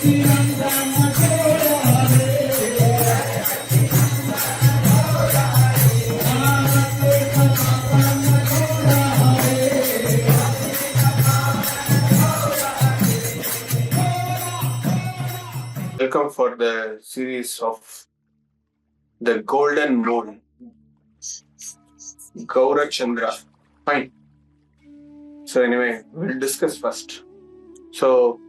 Welcome for the series of the Golden Moon, Gauranga Chandra. Fine. So anyway, we'll discuss first. So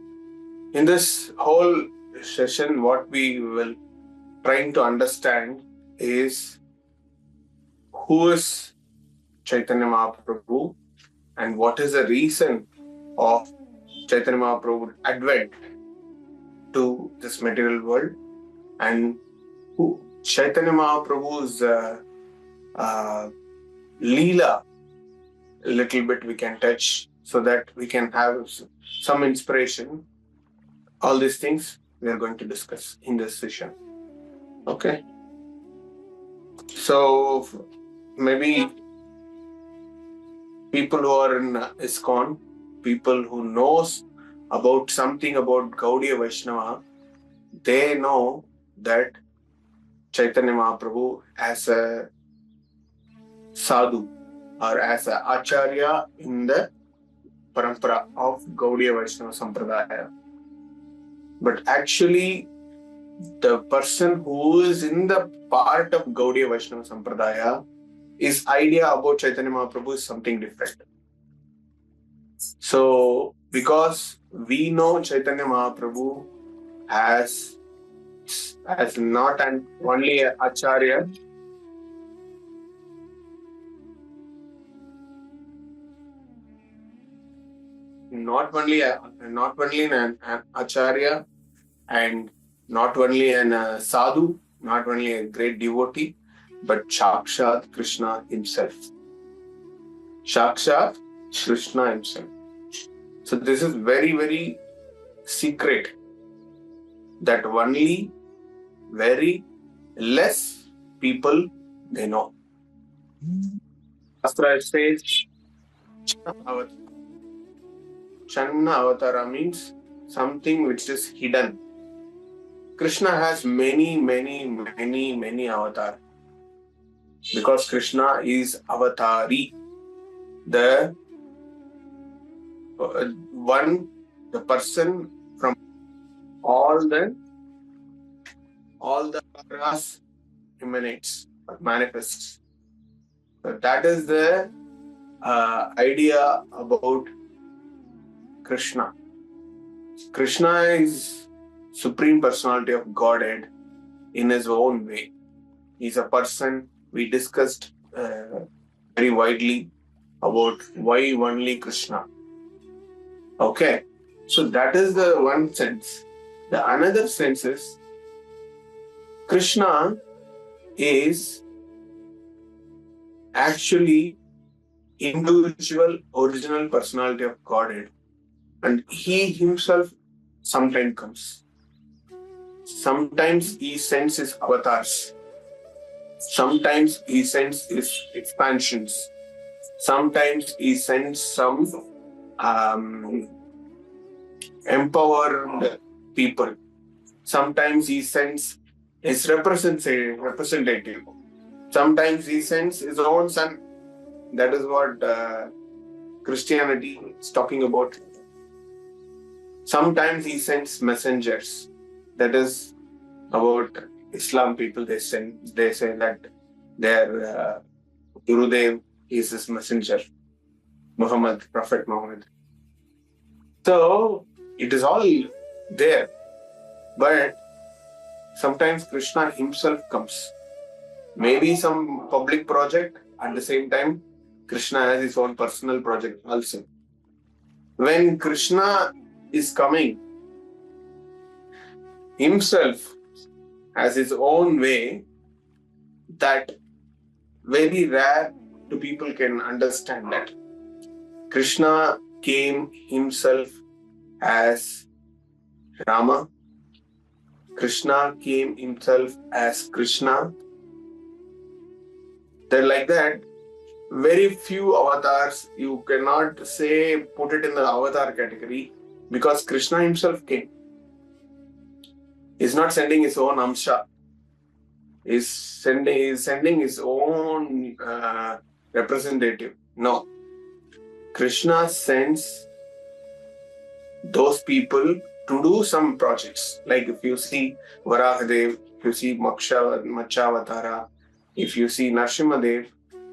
in this whole session, what we will trying to understand is who is Chaitanya Mahaprabhu and what is the reason of Chaitanya Mahaprabhu's advent to this material world, and who Chaitanya Mahaprabhu's Leela, a little bit we can touch so that we can have some inspiration. All these things we are going to discuss in this session. Okay. So maybe people who are in ISKCON, people who knows about something about Gaudiya Vaishnava, they know that Chaitanya Mahaprabhu as a sadhu or as an acharya in the parampara of Gaudiya Vaishnava Sampradaya. But actually, the person who is in the part of Gaudiya Vaishnava Sampradaya, his idea about Chaitanya Mahaprabhu is something different. So, because we know Chaitanya Mahaprabhu as not only an acharya, not only an acharya, and not only an sadhu, not only a great devotee, but Sakshat Krishna himself. Sakshat Krishna himself. So this is very, very secret that only very less people they know. Astra says Channa Avatara means something which is hidden. Krishna has many avatars. Because Krishna is avatari. The person from all the avatas emanates, manifests. So that is the idea about Krishna. Krishna is Supreme Personality of Godhead in his own way. He's a person. We discussed very widely about why only Krishna. Okay, so that is the one sense. The another sense is Krishna is actually individual original personality of Godhead, and he himself sometimes comes. Sometimes he sends his avatars. Sometimes he sends his expansions. Sometimes he sends some empowered people. Sometimes he sends his representative. Sometimes he sends his own son. That is what Christianity is talking about. Sometimes he sends messengers. That is about Islam people. They say that their Gurudev is his messenger, Prophet Muhammad. So it is all there, but sometimes Krishna himself comes. Maybe some public project, at the same time Krishna has his own personal project also. When Krishna is coming, himself has his own way that very rare to people can understand that. Krishna came himself as Rama. Krishna came himself as Krishna. They're like that. Very few avatars, you cannot say put it in the avatar category because Krishna himself came. He's not sending his own amsha. He's sending his own representative. No. Krishna sends those people to do some projects. Like if you see Varahadev, if you see Matsyavatara, if you see Narsimhadev,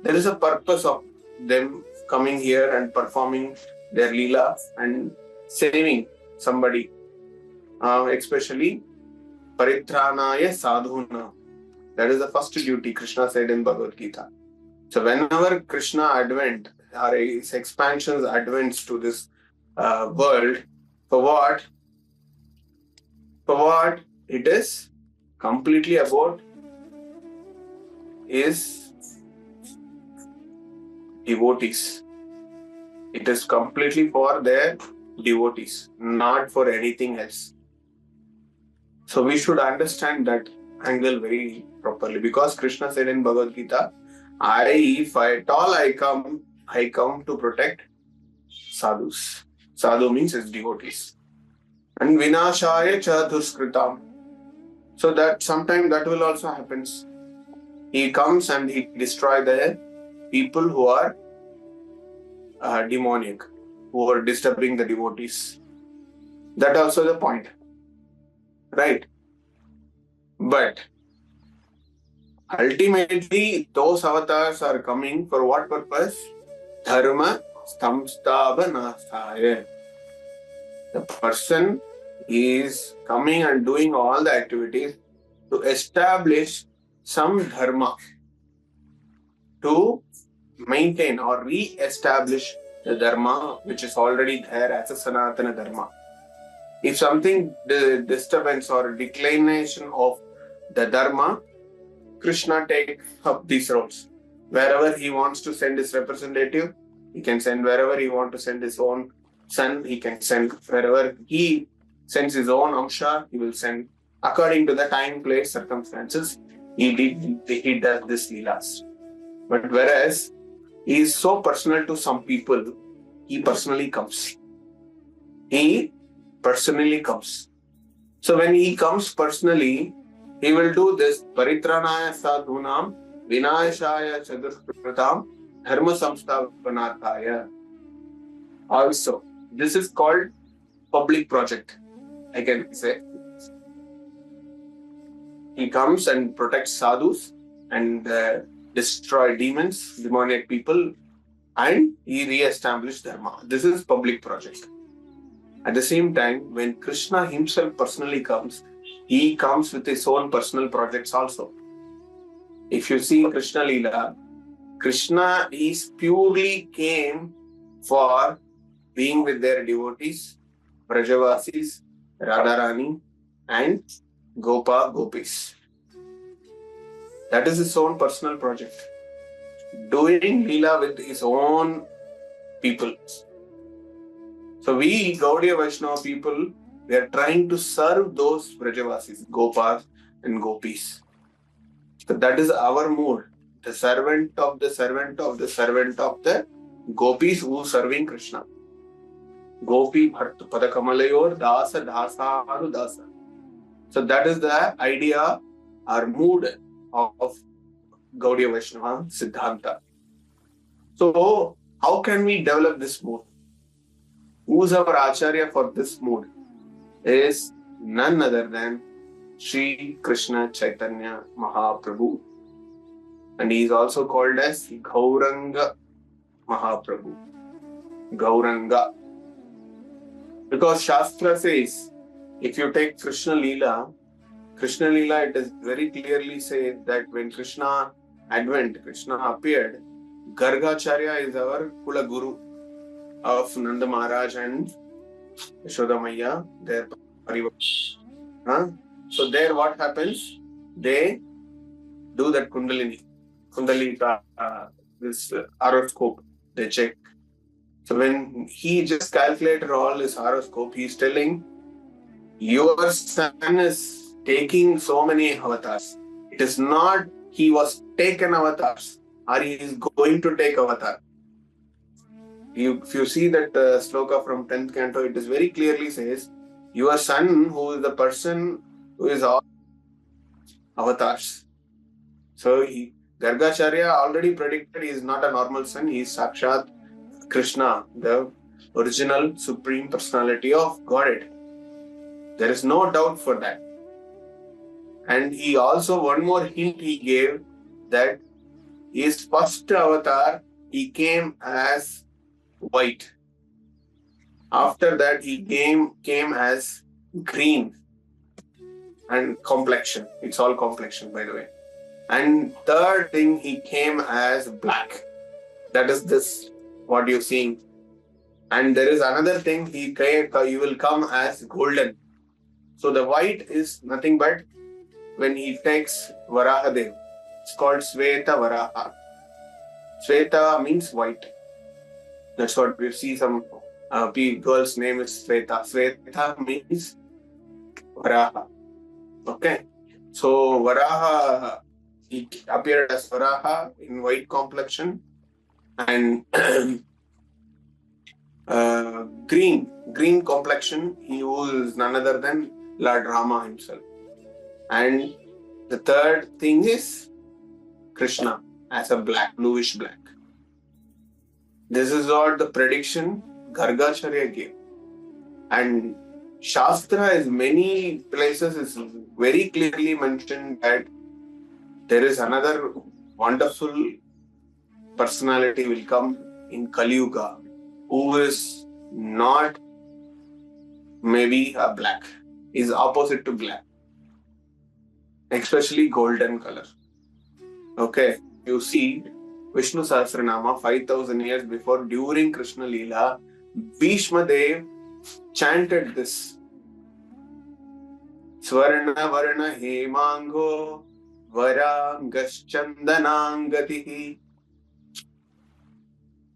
there is a purpose of them coming here and performing their leela and saving somebody, especially Paritranaya Sadhuna. That is the first duty Krishna said in Bhagavad Gita. So whenever Krishna advent or his expansions advents to this world, for what? For what? It is completely about his devotees. It is completely for their devotees, not for anything else. So we should understand that angle very properly, because Krishna said in Bhagavad Gita, if at all I come to protect sadhus. Sadhu means his devotees. And vinashaya cha duskritam. So that sometime that will also happen. He comes and he destroys the people who are demonic, who are disturbing the devotees. That also the point. Right? But ultimately, those avatars are coming for what purpose? Dharma samsthavanasthaya. The person is coming and doing all the activities to establish some dharma, to maintain or re-establish the dharma which is already there as a Sanatana dharma. If something, the disturbance or declination of the dharma, Krishna takes up these roles. Wherever he wants to send his representative, he can send. Wherever he wants to send his own son, he can send. Wherever he sends his own amsha, he will send. According to the time, place, circumstances, he does this leelas. But whereas he is so personal to some people, he personally comes. He personally comes. So when he comes personally, he will do this paritranaya sadhunam vinashaya chaduskritam dharma samsthavanarthaya. Also, this is called public project. I can say he comes and protects sadhus and destroy demons, demonic people, and he re-established dharma. This is public project. At the same time, when Krishna himself personally comes, he comes with his own personal projects also. If you see Krishna Leela, Krishna is purely came for being with their devotees, Brajavasis, Radharani, and Gopis. That is his own personal project. Doing Leela with his own people. So we, Gaudiya Vaishnava people, we are trying to serve those Brajavasis, Gopas and Gopis. So that is our mood. The servant of the servant of the servant of the Gopis who serving Krishna. Gopi Bharta Padakamalayur Dasa Dasa Aru Dasa. So that is the idea or mood of Gaudiya Vaishnava Siddhanta. So how can we develop this mood? Who's our Acharya for this mood? Is none other than Sri Krishna Chaitanya Mahaprabhu. And he is also called as Gauranga Mahaprabhu. Gauranga. Because Shastra says, if you take Krishna Leela, it is very clearly said that when Krishna appeared, Gargacharya is our Kula Guru of Nanda Maharaj and Yashoda Maya, their parivar. So there what happens? They do that Kundalini, this horoscope, they check. So when he just calculated all his horoscope, he is telling, your son is taking so many avatars. It is not he was taken avatars or he is going to take avatar. If you see that sloka from 10th canto, it is very clearly says, your son who is the person who is all avatars. So Gargacharya already predicted he is not a normal son, he is Sakshat Krishna, the original Supreme Personality of Godhead. There is no doubt for that. And he also, one more hint he gave, that his first avatar, he came as white. After that, he came as green and complexion. It's all complexion, by the way. And third thing, he came as black. That is this, what you're seeing. And there is another thing, he will come as golden. So the white is nothing but when he takes Varahadev. It's called Sveta Varaha. Sveta means white. That's what we see. Some girl's name is Sveta. Sveta means Varaha. Okay. So Varaha, he appeared as Varaha in white complexion, and green complexion, he was none other than Lord Rama himself. And the third thing is Krishna as a bluish black. This is what the prediction Gargacharya gave. And Shastra is many places is very clearly mentioned that there is another wonderful personality will come in Kali Yuga who is not maybe a black, is opposite to black, especially golden color. Okay, you see Vishnu Sahasranama 5,000 years before, during Krishna Leela, Bhishma Dev chanted this. Swarna Varna Hemango Varangas Chandanangatihi.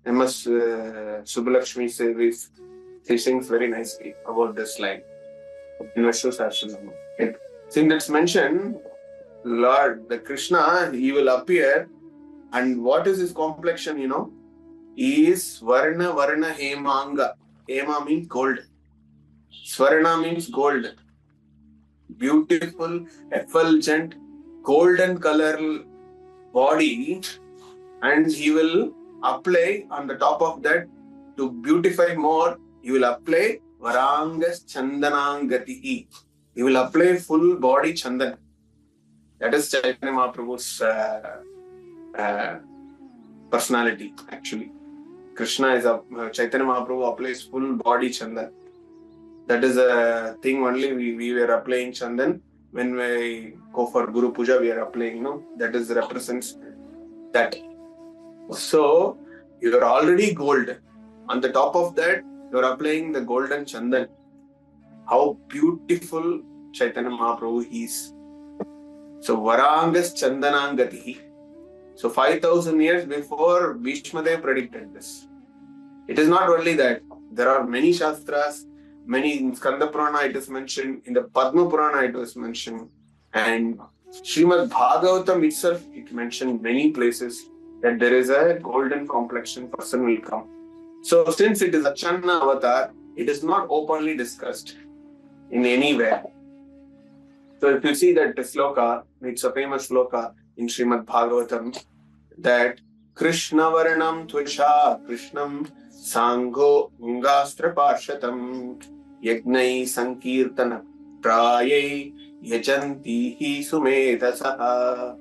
M.S. Subbalakshmi says, he sings very nicely about this line in Vishnu Sahasranama. Since it's mentioned, Lord, the Krishna, he will appear, and what is his complexion, He is Varna Hemanga. Hema means gold. Swarna means gold. Beautiful, effulgent, golden color body, and he will apply on the top of that, to beautify more, he will apply Varangas Chandanangatihi. He will apply full body chandan. That is Chaitanya Mahaprabhu's personality, actually. Krishna is Chaitanya Mahaprabhu applies full body chandan. That is a thing only we were applying chandan. When we go for Guru Puja, we are applying, that is represents that. So, you are already gold. On the top of that, you are applying the golden chandan. How beautiful Chaitanya Mahaprabhu is. So, Varangas Chandanangatihi. So, 5,000 years before, Bhishma Dev predicted this. It is not only that. There are many Shastras, many in Skanda Purana it is mentioned, in the Padma Purana it was mentioned, and Srimad Bhagavatam itself, it mentioned many places that there is a golden complexion person will come. So, since it is a Channa avatar, it is not openly discussed in anywhere. So, if you see that sloka, it's a famous sloka in Srimad Bhagavatam, that Krishna Varanam Tvisha Krishnam Sangho Ungastra Parshatam Yagnai Sankirtana Prayai Yajanti Sumedhasaha.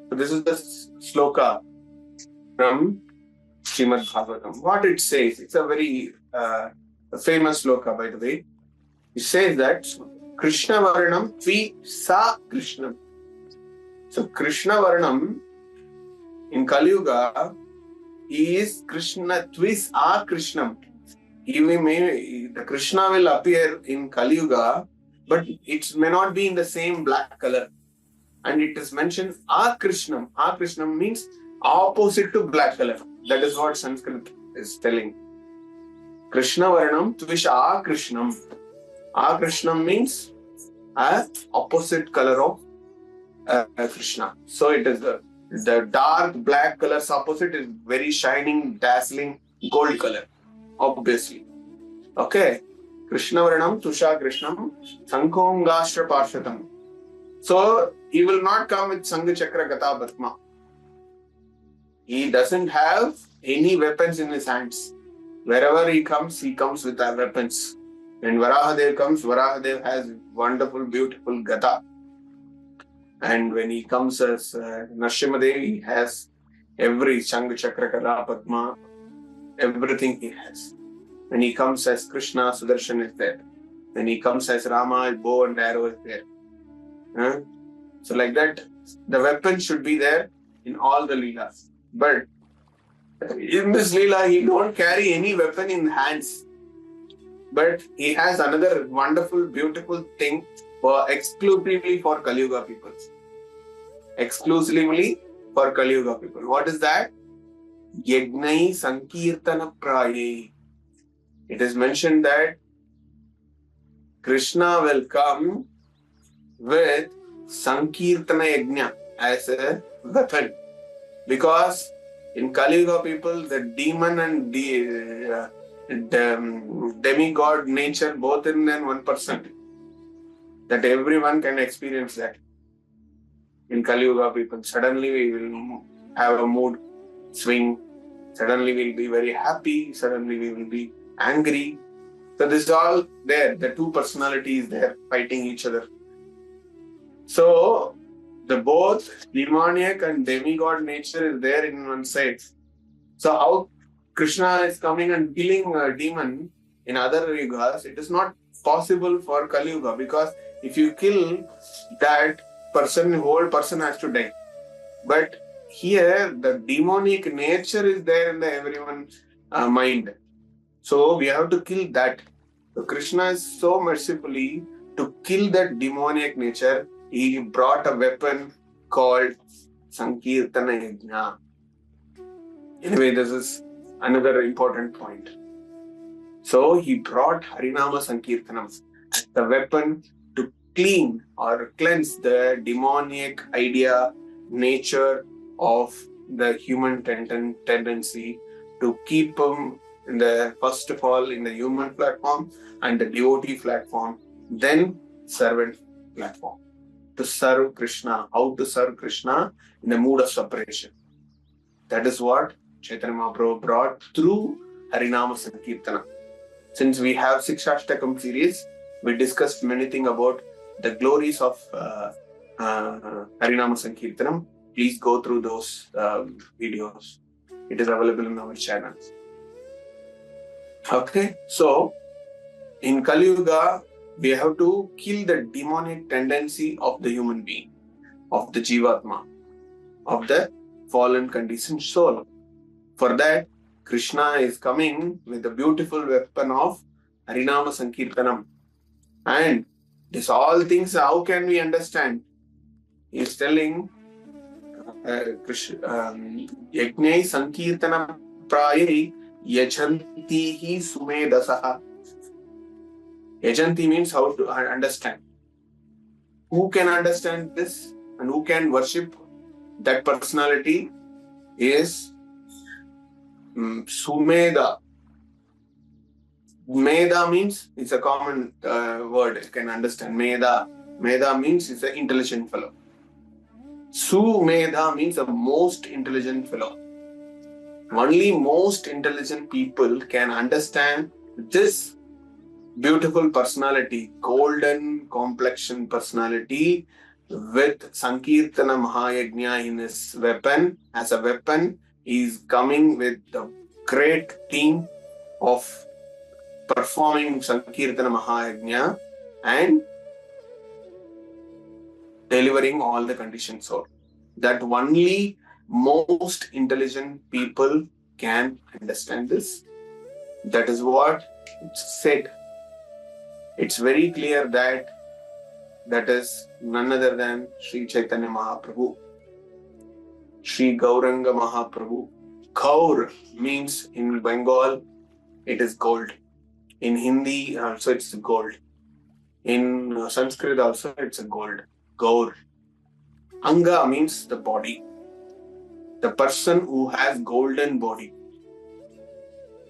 So, this is the sloka from Srimad Bhagavatam. What it says, it's a very famous sloka, by the way. It says that Krishna Varanam Tvi Sa Krishnam. So Krishna Varanam in Kali Yuga, he is Krishna Tvis A Krishnam. The Krishna will appear in Kali Yuga, but it may not be in the same black color. And it is mentioned A Krishnam. A Krishnam means opposite to black color. That is what Sanskrit is telling. Krishna Varanam Tvisha A Krishnam. A Krishnam means a opposite color of Krishna. So it is the dark black color's opposite is very shining, dazzling gold color, obviously. Okay. Krishnavaranam Tusha Krishnam Sankhongashra Parshatam. So he will not come with Sangha Chakra Gata Bhatma. He doesn't have any weapons in his hands. Wherever he comes with weapons. When Varahadev comes, Varahadev has wonderful, beautiful Gata. And when he comes as Nrsimhadev, he has every Sangha Chakra Gata Padma, everything he has. When he comes as Krishna, Sudarshan is there. When he comes as Rama, bow and arrow is there. So like that, the weapon should be there in all the Leelas. But in this Leela, he don't carry any weapon in hands. But he has another wonderful, beautiful thing exclusively for Kali Yuga people. Exclusively for Kali Yuga people. What is that? Yagnai Sankirtana Praye. It is mentioned that Krishna will come with Sankirtana Yajna as a weapon. Because in Kali Yuga people, the demon and the demigod nature both in 1%. That everyone can experience that. In Kali Yuga people, suddenly we will have a mood swing. Suddenly we will be very happy. Suddenly we will be angry. So this is all there. The two personalities there fighting each other. So the both demoniac and demigod nature is there in one side. So how Krishna is coming and killing a demon in other yugas, it is not possible for Kali Yuga, because if you kill that person, the whole person has to die. But here the demonic nature is there in the everyone's mind. So we have to kill that. So Krishna is so mercifully to kill that demoniac nature. He brought a weapon called Sankirtana Yajna. Anyway, this is another important point. So he brought Harinama Sankirtanam as the weapon to clean or cleanse the demoniac idea, nature of the human tendency to keep him in the, first of all, in the human platform and the devotee platform, then servant platform. To serve Krishna, how to serve Krishna in the mood of separation. That is what Chaitanya Mahaprabhu brought through Harinama Sankirtana. Since we have Sikshashtakam series, we discussed many things about the glories of Harinama Sankirtanam. Please go through those videos. It is available in our channels. Okay, so in Kali Yuga, we have to kill the demonic tendency of the human being, of the Jivatma, of the fallen conditioned soul. For that, Krishna is coming with the beautiful weapon of Harinama Sankirtanam. And this all things, how can we understand? He is telling Yagnai Sankirtanam Praye Yachantihi Sumedasaha. Yajanti means how to understand. Who can understand this and who can worship that personality is Sumeda. Meda means it's a common word. You can understand. Meda. Meda means it's an intelligent fellow. Sumeda means a most intelligent fellow. Only most intelligent people can understand this beautiful personality, golden complexion personality with Sankirtana Mahayajna in his weapon. As a weapon, he is coming with the great theme of performing Sankirtana Mahayajna and delivering all the conditioned soul. That only most intelligent people can understand this. That is what it's said. It's very clear that is none other than Sri Chaitanya Mahaprabhu. Sri Gauranga Mahaprabhu. Gaur means in Bengal, it is gold. In Hindi also it's gold. In Sanskrit also it's a gold. Gaur. Anga means the body. The person who has golden body.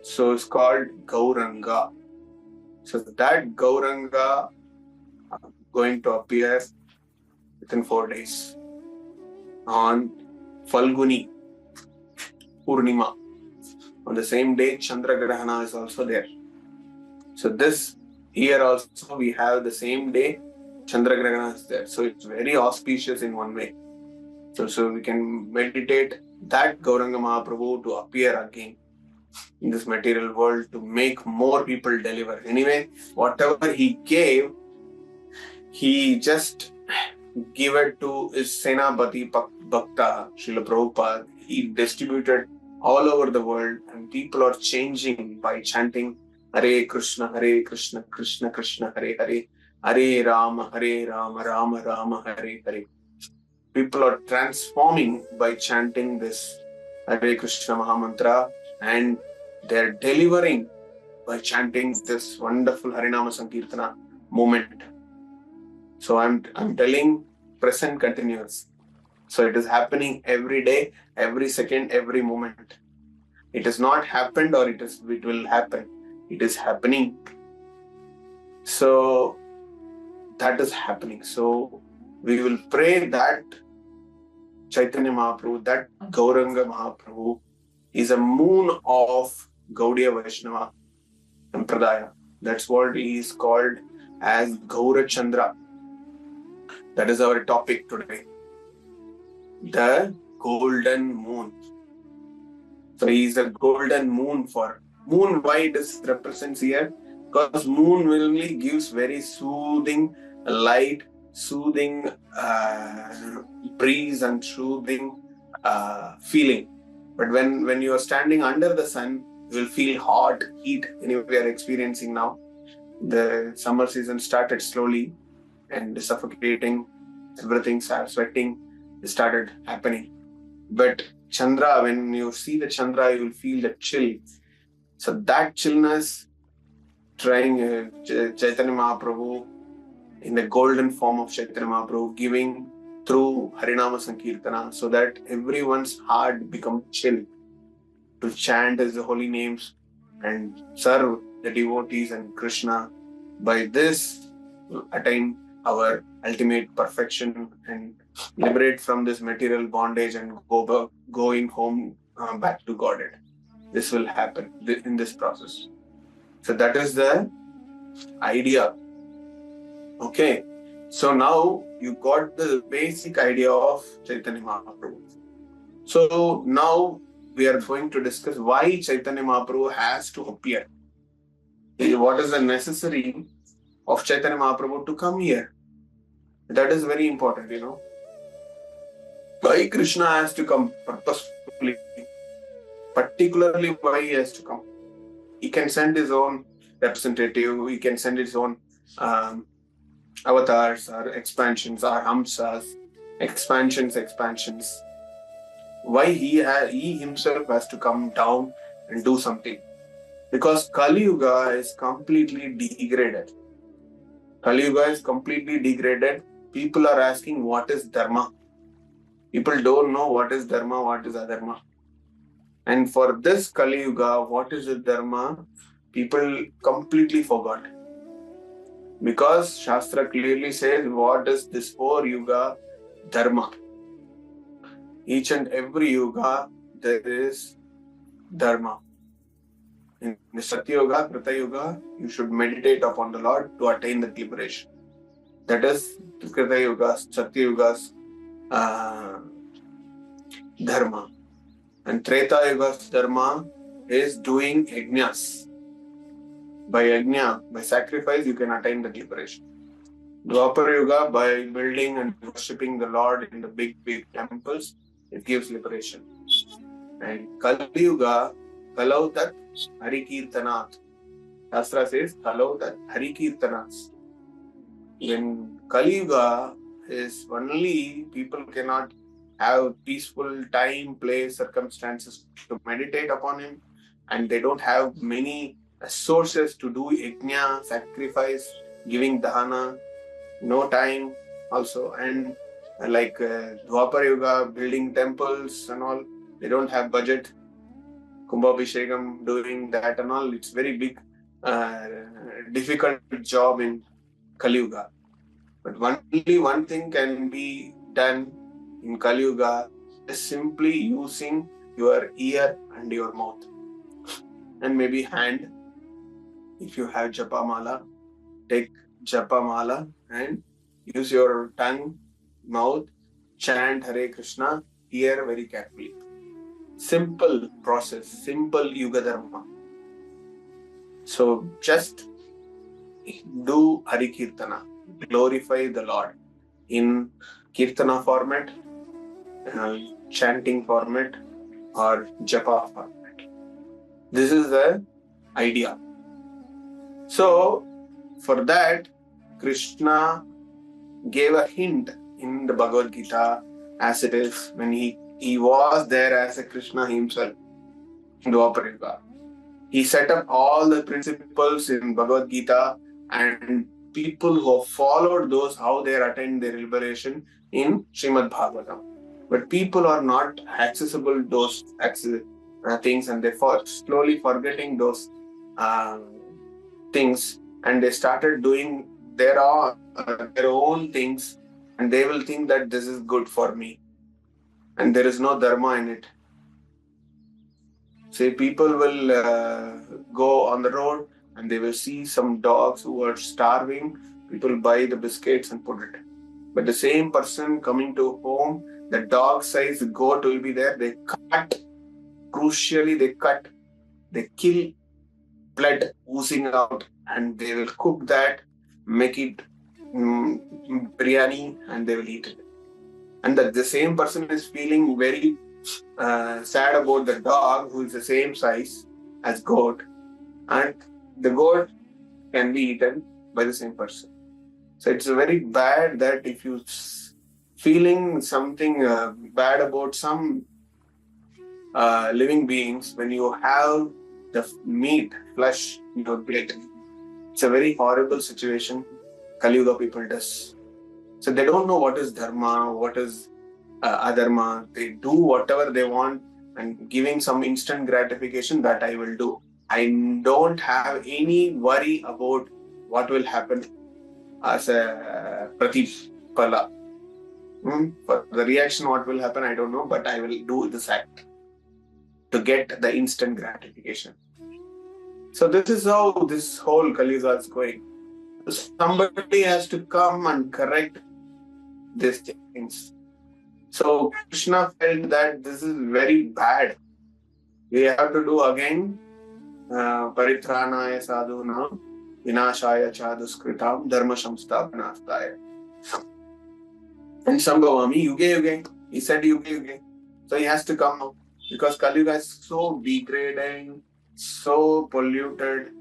So it's called Gauranga. So that Gauranga going to appear within 4 days on Phalguna Purnima. On the same day, Chandra Grahana is also there. So this year also we have the same day Chandra Grahana is there. So it's very auspicious in one way. So we can meditate that Gauranga Mahaprabhu to appear again in this material world to make more people deliver. Anyway, whatever he gave, he just gave it to his Senapati Bhakta, Srila Prabhupada. He distributed all over the world, and people are changing by chanting Hare Krishna, Krishna Krishna, Hare Hare, Hare Rama, Rama Rama, Hare Hare. People are transforming by chanting this Hare Krishna Mahamantra, and they're delivering by chanting this wonderful Harinama Sankirtana movement. So I'm telling present continuous. So it is happening every day, every second, every moment. It has not happened or it will happen. It is happening. So that is happening. So we will pray that Chaitanya Mahaprabhu, that Gauranga Mahaprabhu is a moon of Gaudiya Vaishnava Sampradaya. That's what he is called as Gaura Chandra. That is our topic today. The golden moon. So he is a golden moon for moon. Why it is represents here? Because moon only gives very soothing light, soothing breeze and soothing feeling. But when you are standing under the sun, you will feel hot, heat. Anyway, we are experiencing now. The summer season started slowly and suffocating. Everything started sweating. It started happening. But Chandra, when you see the Chandra, you will feel the chill. So that chillness, trying Chaitanya Mahaprabhu in the golden form of Chaitanya Mahaprabhu, giving through Harinama Sankirtana, so that everyone's heart becomes chill to chant his holy names and serve the devotees and Krishna. By this, we'll attain our ultimate perfection and liberate from this material bondage and going home back to Godhead. This will happen in this process. So that is the idea. Okay. So now you got the basic idea of Chaitanya Mahaprabhu. So now we are going to discuss why Chaitanya Mahaprabhu has to appear. What is the necessary of Chaitanya Mahaprabhu to come here? That is very important, Why Krishna has to come purposefully, particularly why he has to come. He can send his own representative, he can send his own avatars or expansions or hamsas, expansions. Why he himself has to come down and do something? Because Kali Yuga is completely degraded. Kali Yuga is completely degraded. People are asking what is Dharma. People don't know what is Dharma, what is Adharma. And for this Kali Yuga, what is the Dharma? People completely forgot. Because Shastra clearly says, what is this 4 Yuga Dharma? Each and every Yuga, there is Dharma. In the Satya Yuga, Krita Yuga, you should meditate upon the Lord to attain the liberation. That is Krita Yuga, Satya Yuga's Dharma. And Treta Yuga's Dharma is doing yajnas. By yajna, by sacrifice, you can attain the liberation. Dwapara Yuga, by building and worshipping the Lord in the big temples, it gives liberation. And Kali Yuga, Kalau Tat Hari Kirtanat. Shastra says, Kalau Tat Hari Kirtanat. When Kali Yuga is only, people cannot have peaceful time, place, circumstances to meditate upon him, and they don't have many sources to do yajna, sacrifice, giving dana, no time also. And like Dwapara Yuga, building temples and all, they don't have budget. Kumbhabhishekam, doing that and all, it's very big. difficult job in Kali Yuga. But only one thing can be done in Kali Yuga, just simply using your ear and your mouth and maybe hand. If you have japa mala, take japa mala and use your tongue, mouth, chant Hare Krishna, hear very carefully. Simple process, simple Yuga Dharma. So just do Hari Kirtana, glorify the Lord in Kirtana format, chanting format, or japa format. This is the idea. So for that, Krishna gave a hint in the Bhagavad Gita as it is when he was there as a Krishna himself in Dwapara Yuga. He set up all the principles in Bhagavad Gita, and people who have followed those, how they attain their liberation in Srimad Bhagavatam. But people are not accessible those things, and they slowly forgetting those things, and they started doing their own things, and they will think that this is good for me, and there is no dharma in it. Say people will go on the road and they will see some dogs who are starving. People buy the biscuits and put it. But the same person coming to home, the dog size goat will be there. They cut, crucially they kill, blood oozing out, and they will cook that, make it biryani, and they will eat it. And that the same person is feeling very sad about the dog who is the same size as goat, and the goat can be eaten by the same person. So it's very bad that if you feeling something bad about some living beings, when you have the meat, flesh in your plate, it's a very horrible situation Kali Yuga people does. So they don't know what is dharma, what is adharma. They do whatever they want and giving some instant gratification that I will do. I don't have any worry about what will happen as a pratipala. For the reaction, what will happen, I don't know, but I will do this act to get the instant gratification. So this is how this whole Kali Yuga is going. Somebody has to come and correct these things. So Krishna felt that this is very bad. We have to do again paritranaya sadhuna vinashaya chaduskritam dharma samsthapanastaya. And Sambhavami yuge yuge. He said yuge yuge. So he has to come now. Because Kali Yuga is so degrading, so polluted.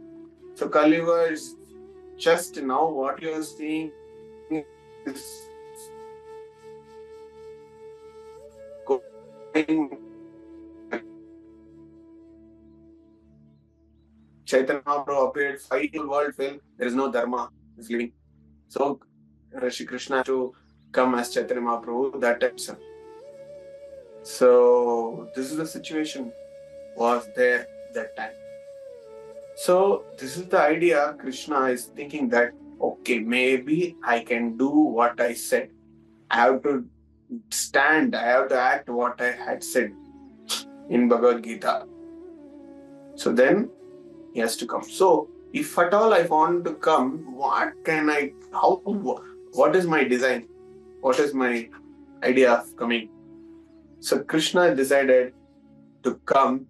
So Kali Yuga is just now what you are seeing is going. Chaitanya Mahaprabhu appeared, final world fell, there is no dharma, is living. So Sri Krishna has to come as Chaitanya Mahaprabhu that time. So this is the situation was there that time. So this is the idea. Krishna is thinking that, okay, maybe I can do what I said. I have to stand, I have to act what I had said in Bhagavad Gita. So then he has to come. So if at all I want to come, what is my design? What is my idea of coming? So Krishna decided to come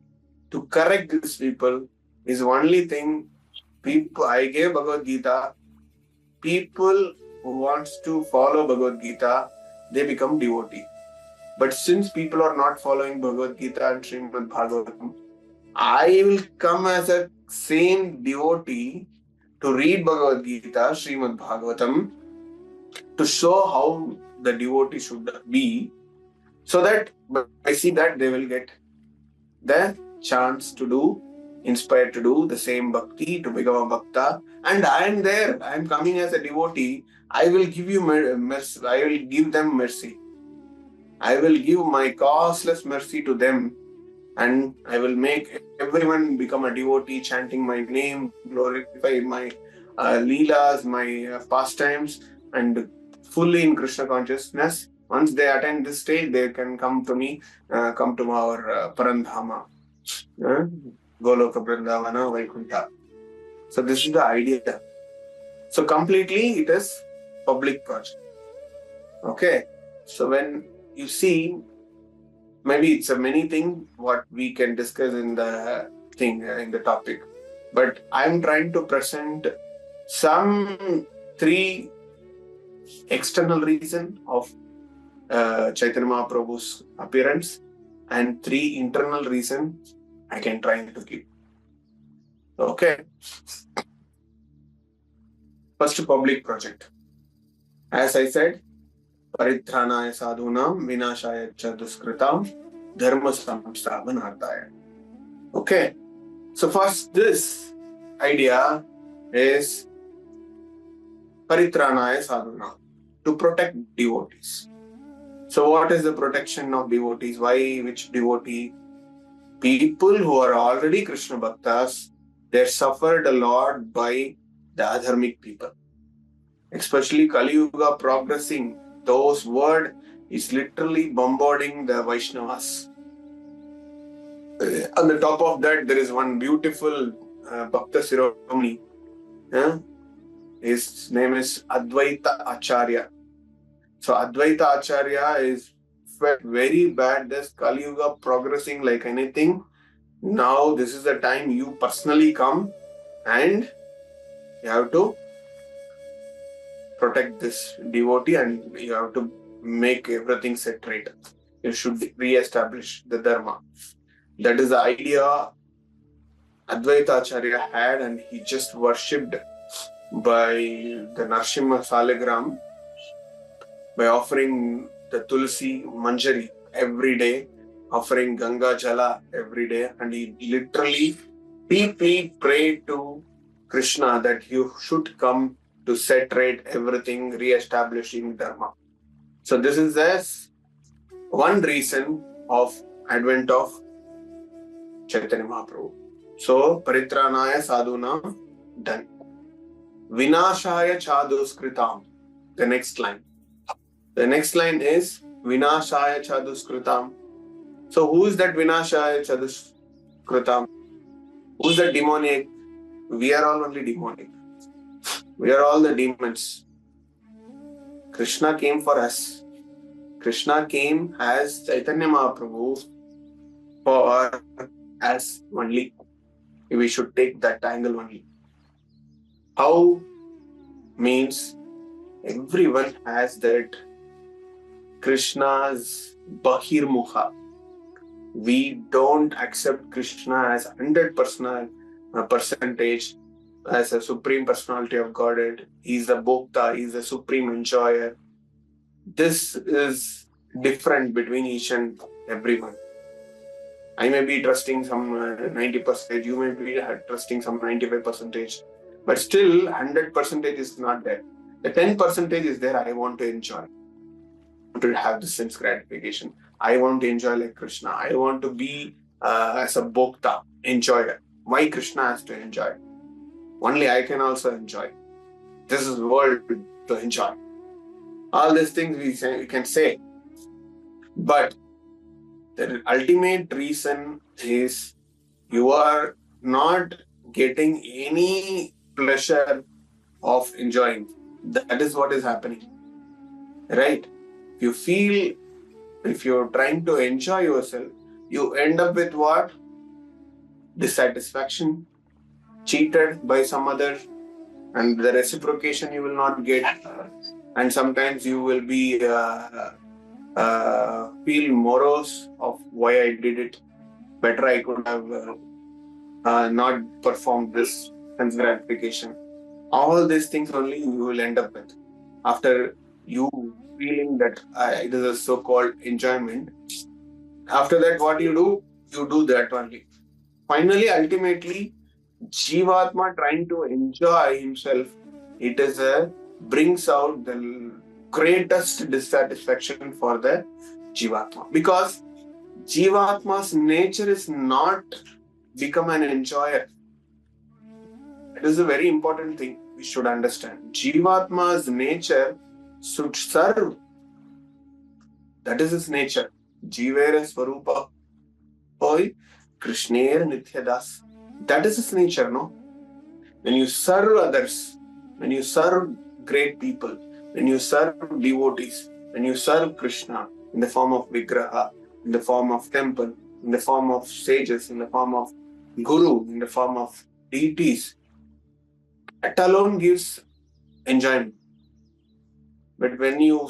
to correct these people. Is only thing, people, I gave Bhagavad Gita, people who wants to follow Bhagavad Gita, they become devotee. But since people are not following Bhagavad Gita and Srimad Bhagavatam, I will come as a same devotee to read Bhagavad Gita, Srimad Bhagavatam, to show how the devotee should be, so that I see that they will get the chance to do, inspired to do the same bhakti, to become a bhakta. And I am there, I am coming as a devotee, I will give you mercy, I will give them mercy. I will give my causeless mercy to them, and I will make everyone become a devotee, chanting my name, glorify my leelas, my pastimes, and fully in Krishna consciousness. Once they attain this stage, they can come to me, come to our Parandhama, Goloka Vrindavana, Vaikuntha. So this is the idea. So completely it is public project. Okay. So when you see, maybe it's a many thing what we can discuss in the thing, in the topic, but I'm trying to present some 3 external reason of Chaitanya Mahaprabhu's appearance and 3 internal reasons I can try to give. Okay. First, public project. As I said, Paritranaya sadhunam vinashaya cha duskritam dharma samsthapanarthaya. Okay. So first, this idea is Paritranaya sadhunam, to protect devotees. So what is the protection of devotees? Why? Which devotee? People who are already Krishna Bhaktas, they're suffered a lot by the adharmic people. Especially Kali Yuga progressing, those word is literally bombarding the Vaishnavas. On the top of that, there is one beautiful Bhakta Siromani. His name is Advaita Acharya. So Advaita Acharya is felt very bad. This Kali Yuga progressing like anything. Now this is the time you personally come and you have to protect this devotee and you have to make everything set right. You should re-establish the dharma. That is the idea Advaita Acharya had, and he just worshipped by the Narsimha Saligram by offering the Tulsi Manjari every day, offering Ganga Jala every day, and he literally deeply prayed to Krishna that you should come to set right everything, re-establishing dharma. So this is one reason of advent of Chaitanya Mahaprabhu. So Paritranaya Sadhuna, done. Vinashaya Chaduskritam. The next line. The next line is Vinashaya Chaduskritam. So who is that Vinashaya Chaduskritam? Who is that demoniac? We are all only demonic. We are all the demons. Krishna came for us. Krishna came as Chaitanya Mahaprabhu for us only. We should take that angle only. How? Means everyone has that Krishna's Bahirmukha. We don't accept Krishna as 100% percentage as a supreme personality of Godhead. He's the Bhokta, he's the supreme enjoyer. This is different between each and everyone. I may be trusting some 90%, you may be trusting some 95%, but still 100% is not there. The 10% is there. I want to enjoy. I want to have the sense gratification. I want to enjoy like Krishna. I want to be as a Bhokta, enjoyer. Why Krishna has to enjoy? Only I can also enjoy. This is world to enjoy. All these things we can say. But the ultimate reason is you are not getting any pleasure of enjoying. That is what is happening. Right? You feel, if you're trying to enjoy yourself, you end up with what? Dissatisfaction, cheated by some other, and the reciprocation you will not get. And sometimes you will be feel morose of why I did it. Better I could have not performed this sense gratification. All these things only you will end up with. After you feeling that it is a so-called enjoyment, after that what you do? You do that only. Finally, ultimately, Jivatma trying to enjoy himself, it is brings out the greatest dissatisfaction for the Jivatma. Because Jivatma's nature is not become an enjoyer. It is a very important thing we should understand. Jivatma's nature should serve. That is his nature. Jivera Swarupa Hoy Krishner Nityadas. That is his nature, no? When you serve others, when you serve great people, when you serve devotees, when you serve Krishna in the form of Vigraha, in the form of temple, in the form of sages, in the form of Guru, in the form of deities, that alone gives enjoyment. But when you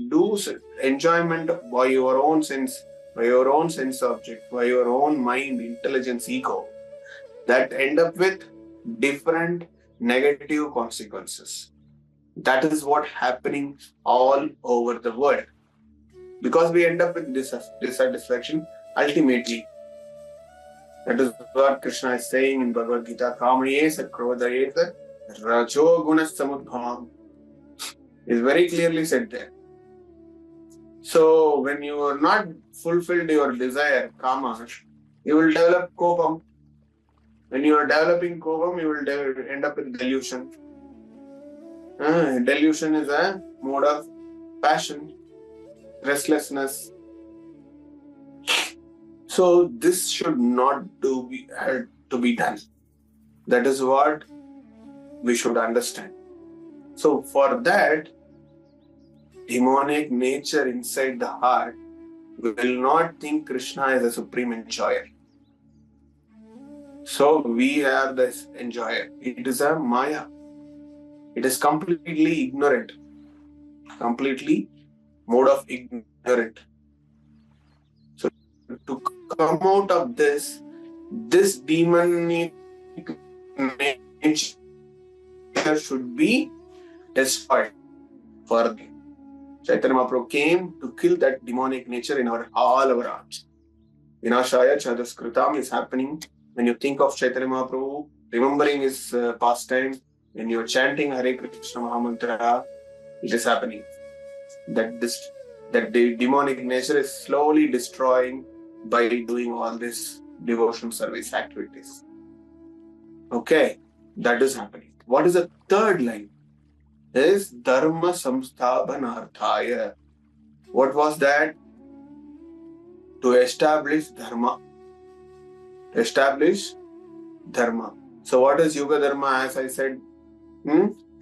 do enjoyment by your own sense, by your own sense object, by your own mind, intelligence, ego, that end up with different negative consequences. That is what happening all over the world. Because we end up with dissatisfaction ultimately. That is what Krishna is saying in Bhagavad Gita, Kamayesa Krodayesa Rajo Gunas Samudbhavam. Is very clearly said there. So when you are not fulfilled your desire, kama, you will develop kopam. When you are developing kopam, you will end up with delusion. Delusion is a mode of passion, restlessness. So this should not to be done. That is what we should understand. So for that, demonic nature inside the heart will not think Krishna is a supreme enjoyer. So we are the enjoyer. It is a Maya. It is completely ignorant. Completely mode of ignorant. So to come out of this demonic nature should be destroyed. For Chaitanya Mahaprabhu came to kill that demonic nature in all our hearts. Vinashaya Chadaskritam is happening when you think of Chaitanya Mahaprabhu, remembering his pastime, when you are chanting Hare Krishna Mahamantra, it is happening. That the demonic nature is slowly destroying by doing all this devotion service activities. Okay, that is happening. What is the third line? Is Dharma Samsthapanarthaya. What was that? To establish Dharma. Establish Dharma. So what is Yuga Dharma? As I said,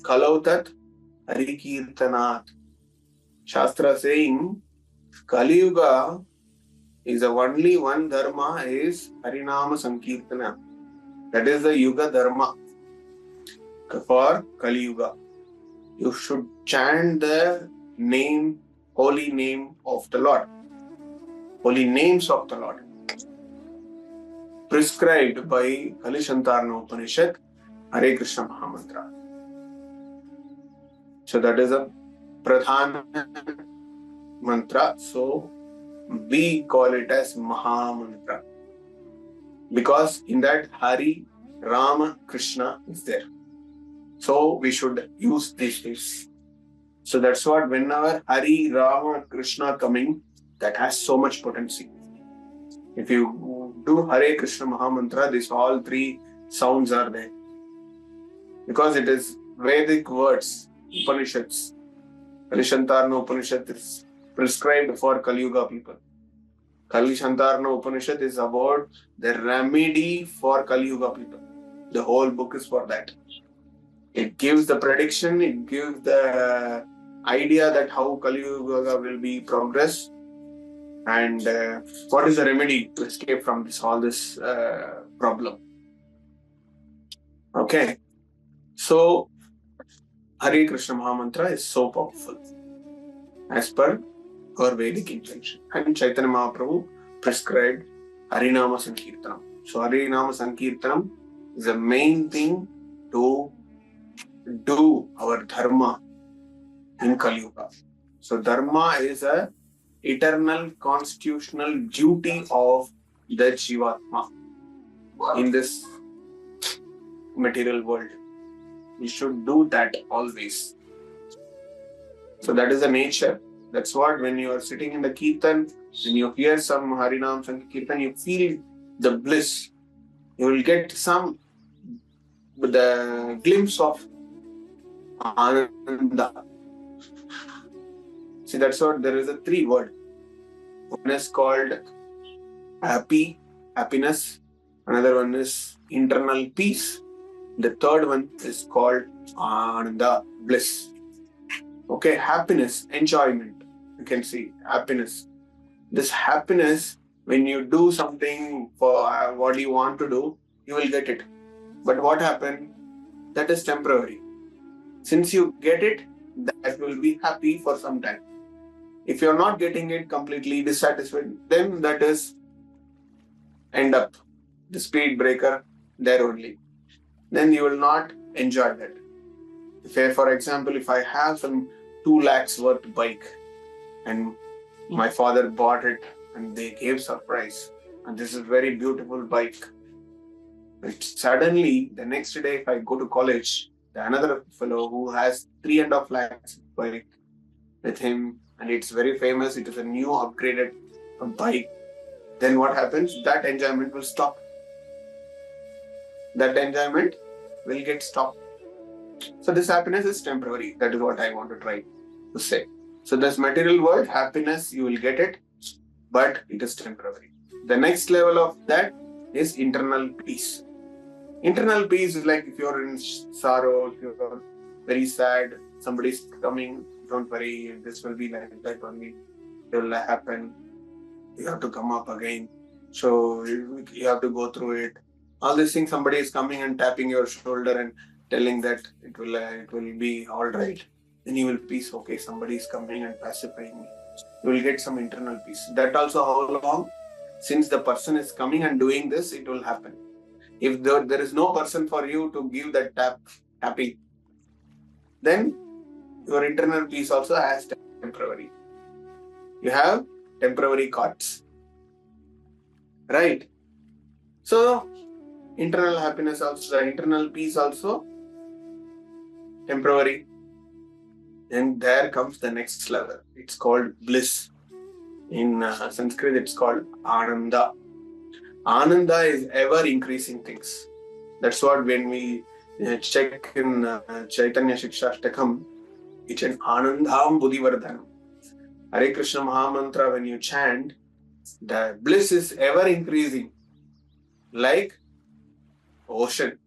Kalautat Harikirtanat. Shastra saying, Kali Yuga is the only one Dharma is Harinama Sankirtana. That is the Yuga Dharma for Kali Yuga. You should chant the name, holy name of the Lord. Holy names of the Lord. Prescribed by Kalishantarana Upanishad, Hare Krishna Mahamantra. So that is a Pradhana mantra. So we call it as Mahamantra. Because in that Hari, Rama, Krishna is there. So we should use these things. So that's what whenever Hari, Rama, Krishna coming, that has so much potency. If you do Hare Krishna Mahamantra, these all three sounds are there. Because it is Vedic words, Upanishads. Kalishantarana Upanishad is prescribed for Kali Yuga people. Kalishantarana Upanishad is about the remedy for Kali Yuga people. The whole book is for that. It gives the prediction, it gives the idea that how Kali Yuga will be progressed and what is the remedy to escape from all this problem. Okay. So, Hare Krishna Mahamantra is so powerful as per our Vedic intention. And Chaitanya Mahaprabhu prescribed Harinama Sankirtanam. So, Harinama Sankirtanam is the main thing to do our dharma in Kali Yuga. So, dharma is a eternal constitutional duty of the Jivatma in this material world. We should do that always. So that is the nature That's what, when you are sitting in the Kirtan, when you hear some Harinam Sankirtan, you feel the bliss. You will get the glimpse of Ananda. See, that's what, there is a 3 word. One is called happiness. Another one is internal peace. The third one is called Ananda, bliss. Okay, happiness, enjoyment. You can see happiness. This happiness, when you do something for what you want to do, you will get it. But what happened? That is temporary. Since you get it, that will be happy for some time. If you're not getting it completely dissatisfied, then that is end up the speed breaker there only. Then you will not enjoy that. If, for example, if I have some 2 lakhs worth bike and my father bought it and they gave surprise, and this is very beautiful bike. But suddenly the next day, if I go to college, another fellow who has 3.5 lakhs bike with him, and it's very famous, it is a new upgraded bike, then what happens? That enjoyment will stop. That enjoyment will get stopped. So this happiness is temporary. That is what I want to try to say. So this material world, happiness, you will get it, but it is temporary. The next level of that is internal peace. Internal peace is like if you're in sorrow, if you're very sad, somebody's coming, don't worry, this will be like that only. It will happen. You have to come up again. So you have to go through it. All these things, somebody is coming and tapping your shoulder and telling that it will be all right. Then you will peace. Okay, somebody is coming and pacifying me. You will get some internal peace. That also, how long? Since the person is coming and doing this, it will happen. If there is no person for you to give that tapping, then your internal peace also has temporary. You have temporary cards. Right? So, internal happiness also, internal peace also temporary. Then there comes the next level. It's called bliss. In Sanskrit, it's called Ananda. Ananda is ever increasing things. That's what when we check in Chaitanya Shikshashtakam, it's an Anandam Buddhivardhanam. Hare Krishna Mahamantra, when you chant, the bliss is ever increasing. Like ocean.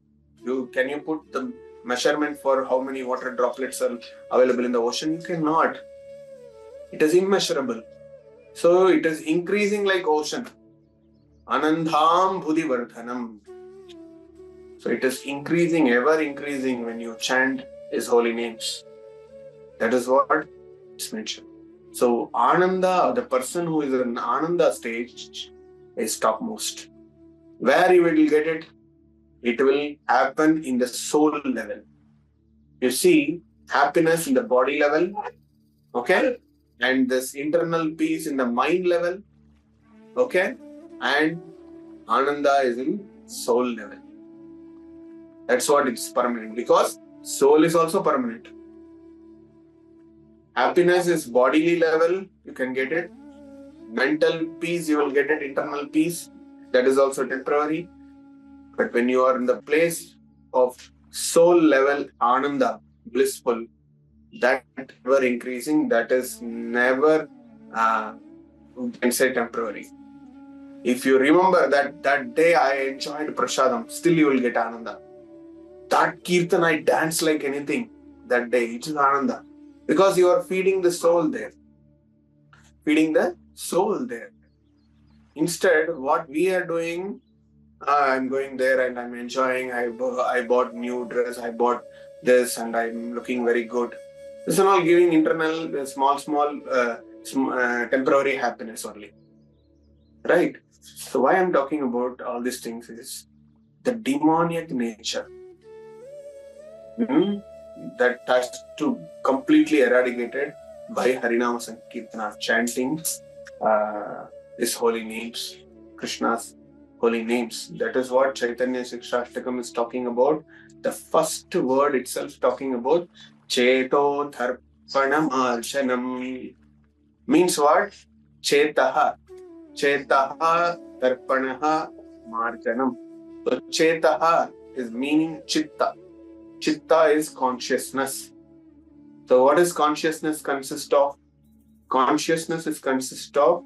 Can you put the measurement for how many water droplets are available in the ocean? You cannot. It is immeasurable. So it is increasing like ocean. Anandam Buddhivardhanam. So it is increasing, ever increasing when you chant His holy names. That is what it's mentioned. So Ananda, the person who is in Ananda stage, is topmost. Where you will get it? It will happen in the soul level. You see, happiness in the body level, okay? And this internal peace in the mind level, okay? And Ananda is in soul level. That's what it's permanent, because soul is also permanent. Happiness is bodily level, you can get it. Mental peace, you will get it, internal peace. That is also temporary. But when you are in the place of soul level, Ananda, blissful, that ever increasing, that is never, you can say, temporary. If you remember that day I enjoyed prasadam, still you will get Ananda. That kirtan I danced like anything that day, it is Ananda. Because you are feeding the soul there. Feeding the soul there. Instead, what we are doing, I'm going there and I'm enjoying, I bought new dress, I bought this and I'm looking very good. This is all giving internal, small, temporary happiness only. Right? So why I'm talking about all these things is the demoniac nature that has to completely eradicated by Harinama Sankirtana, chanting His holy names, Krishna's holy names. That is what Chaitanya Shikshashtakam is talking about. The first word itself talking about Cheto Dharpanam Archanam. means what? Chetaha. Chetaha Tarpanaha Marjanam. So Chetaha is meaning Chitta. Chitta is consciousness. So what does consciousness consist of? Consciousness is consist of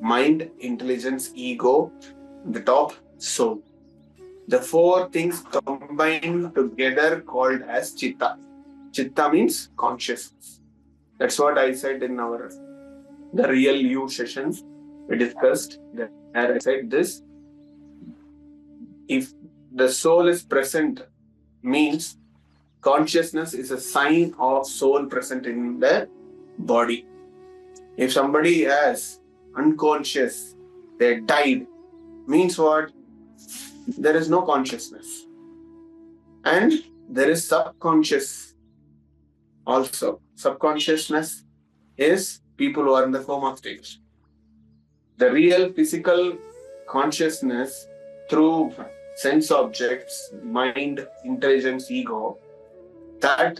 mind, intelligence, ego, the top, soul. The four things combined together called as Chitta. Chitta means consciousness. That's what I said in the real you sessions. We discussed there. I said this. If the soul is present, means consciousness is a sign of soul present in the body. If somebody has unconscious, they died, means what? There is no consciousness. And there is subconscious also. Subconsciousness is people who are in the coma stage. The real physical consciousness through sense objects, mind, intelligence, ego, that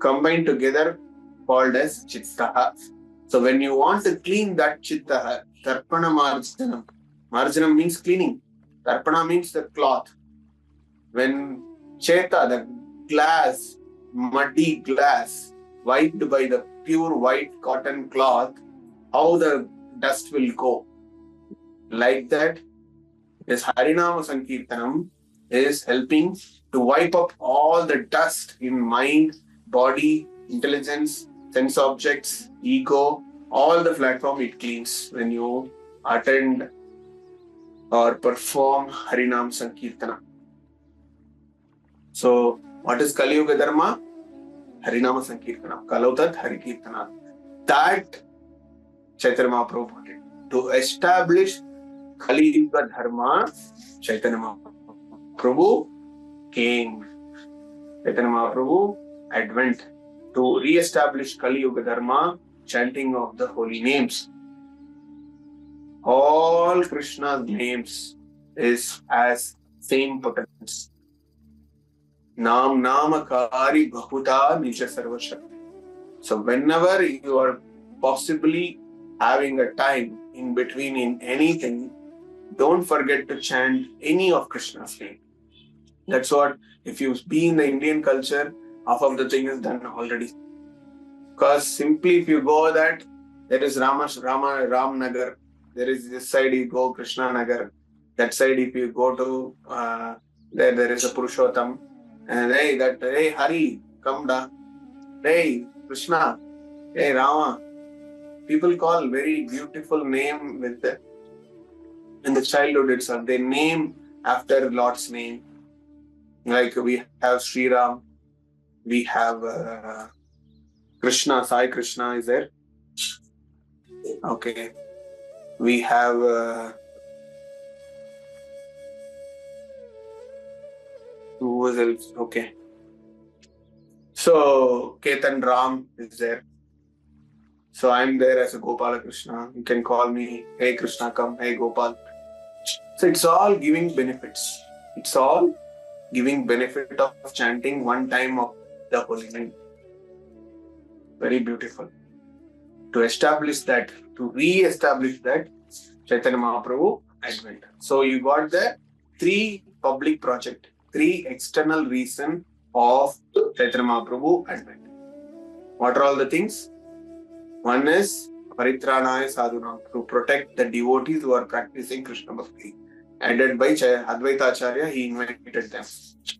combined together called as chitta. So when you want to clean that chitta, tarpana marjanam. Marjanam means cleaning. Tarpana means the cloth. When cheta, the glass, muddy glass, wiped by the pure white cotton cloth, how the dust will go. Like that, this Harinama Sankirtanam is helping to wipe up all the dust in mind, body, intelligence, sense objects, ego, all the platform it cleans when you attend or perform Harinam Sankirtana. So, what is Kali Yuga Dharma? Harinama Sankirtana. Kalautat Harikirtana. That Chaitanya Mahaprabhu wanted to establish Kali Yuga Dharma. Chaitanya Mahaprabhu came. Chaitanya Mahaprabhu advent to re-establish Kali Yuga Dharma, chanting of the holy names. All Krishna's names is as same potence. Nam Namakari Bhakuta Nisha Sarva Shakti. So whenever you are possibly having a time in between in anything, don't forget to chant any of Krishna's name. That's what, if you be in the Indian culture, half of the thing is done already. Because simply if you go that, there is Ram Nagar, there is this side you go Krishna Nagar, that side if you go to, there is a Purushottam, and hey Hari, come down, hey Krishna, hey Rama. People call very beautiful name with the, in the childhood itself, they name after Lord's name. Like we have Sri Ram, we have Krishna, Sai Krishna is there. Okay. We have who was else? Okay. So Ketan Ram is there. So I'm there as a Gopalakrsna. You can call me, hey Krishna, come, hey Gopal. So it's all giving benefits. It's all giving benefit of chanting one time of the holy name. Very beautiful. To establish that, to re-establish that, Chaitanya Mahaprabhu advent. So you got the 3 public project, 3 external reason of Chaitanya Mahaprabhu advent. What are all the things? One is Paritranaya Sadhunam, to protect the devotees who are practicing Krishna Bhakti. Added by Advaita Acharya, he invited them.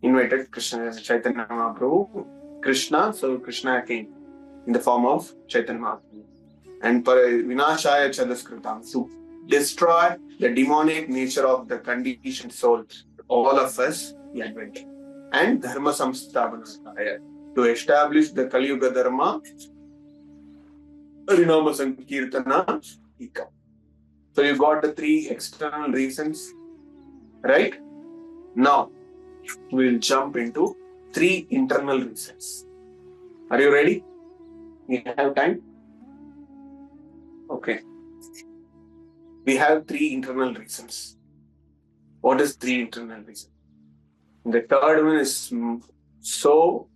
Invited Krishna, Chaitanya Mahaprabhu, Krishna, so Krishna came in the form of Chaitanya Mahaprabhu. And Vinashaya Chadaskritam, to destroy the demonic nature of the conditioned soul, all of us, he advented. And Dharma Samsthapanasaya, to establish the Kali Yuga Dharma, Harinama Sankirtana, he come. So you got the 3 external reasons, right? Now, we'll jump into 3 internal reasons. Are you ready? We have time? Okay. We have 3 internal reasons. What is 3 internal reasons? The third one is so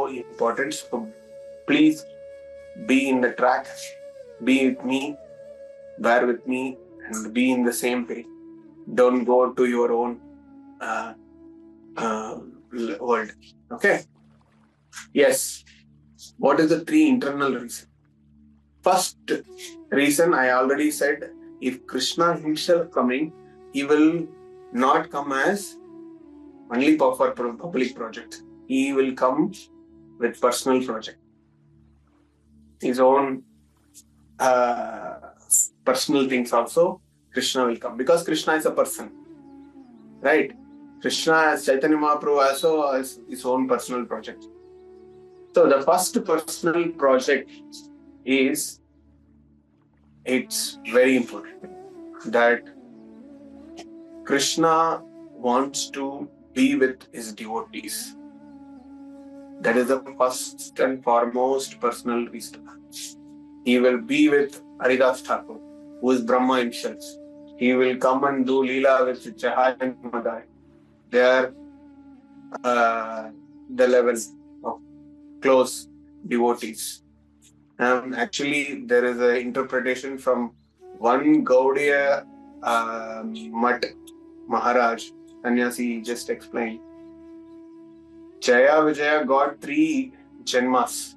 important. So please be in the track, be with me, bear with me, and be in the same page. Don't go to your own world. Okay? Yes. What is the three internal reasons? First reason I already said, if Krishna himself coming, he will not come as only for public project. He will come with personal project. His own personal things also, Krishna will come. Because Krishna is a person. Right? Krishna as Chaitanya Mahaprabhu also has his own personal project. So the first personal project is, it's very important that Krishna wants to be with his devotees. That is the first and foremost personal reason. He will be with Haridas Thakur, who is Brahma himself. He will come and do Leela with Chahai and Madai. They are the level of close devotees. Actually, there is an interpretation from one Gaudiya Maharaj, Sannyasi just explained. Jaya Vijaya got 3 Janmas.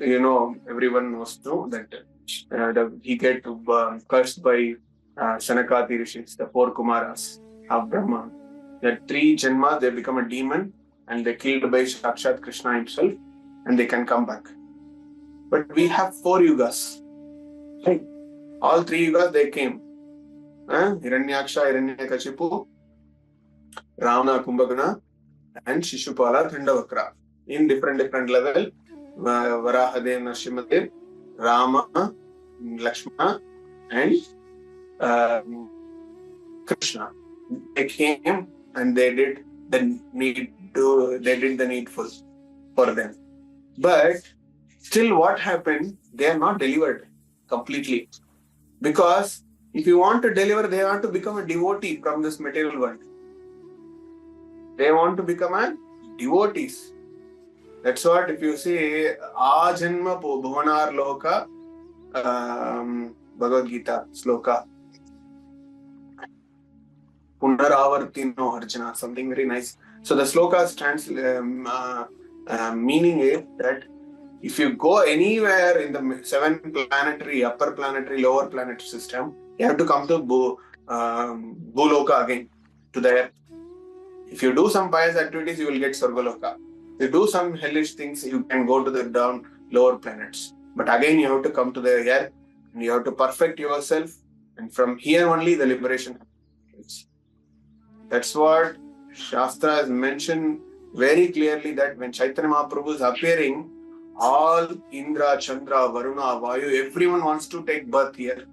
Everyone knows that he get cursed by Sanakati Rishis, the 4 Kumaras of Brahma. The 3 Janmas, they become a demon and they killed by Sakshat Krishna himself, and they can come back. But we have 4 yugas. Right? All 3 yugas they came. Hiranyaksha, Hiranyakashipu, Ravana, Kumbhagana, and Shishupala, Thandavakra. In different level, Varahadev, Nrsimhadev, Rama, Lakshmana, and Krishna. They came and they did the needful for them. But still what happened? They are not delivered completely. Because if you want to deliver, they want to become a devotee from this material world. They want to become a devotees. That's what, if you see, Ajanma Bhuvanar Loka, Bhagavad Gita sloka, Punaravartino Arjuna, something very nice. So the sloka's meaning is that if you go anywhere in the 7 planetary, upper planetary, lower planetary system, you have to come to Bhuloka again, to the earth. If you do some pious activities, you will get Sargaloka. If you do some hellish things, you can go to the down lower planets. But again, you have to come to the earth and you have to perfect yourself. And from here only the liberation happens. That's what Shastra has mentioned very clearly, that when Chaitanya Mahaprabhu is appearing, all Indra, Chandra, Varuna, Vayu, everyone wants to take birth here.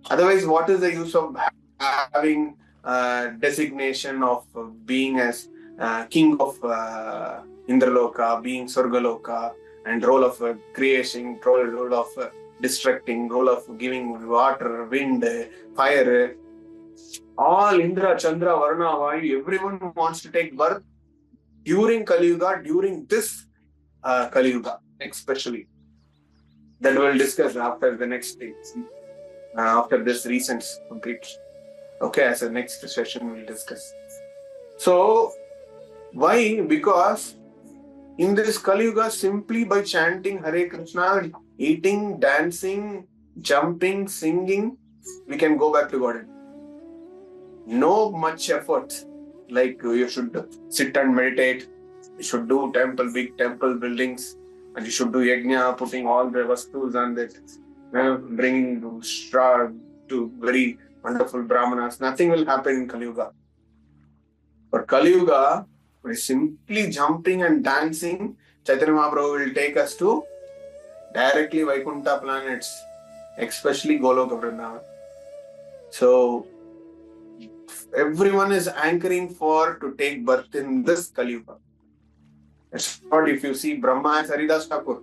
Otherwise, what is the use of having designation of being as king of Indraloka, being Sargaloka, and role of creation, role of destructing, role of giving water, wind, fire. All Indra, Chandra, Varuna, Vayu, everyone wants to take birth during Kali Yuga, during this Kali Yuga, especially. That we'll discuss after the next day, after this recent complete. Okay, as a next session we'll discuss. So, why? Because in this Kali Yuga, simply by chanting Hare Krishna, eating, dancing, jumping, singing, we can go back to Godhead. No much effort. Like you should sit and meditate, you should do big temple buildings, and you should do yajna, putting all the vastus and that, bringing straw to very wonderful brahmanas. Nothing will happen in Kali Yuga. For Kali Yuga, by simply jumping and dancing, Chaitanya Mahaprabhu will take us to directly Vaikuntha planets, especially Goloka Vrindavan. So, everyone is anchoring to take birth in this Kali Yuga. That's what, if you see Brahma as Haridas Thakur,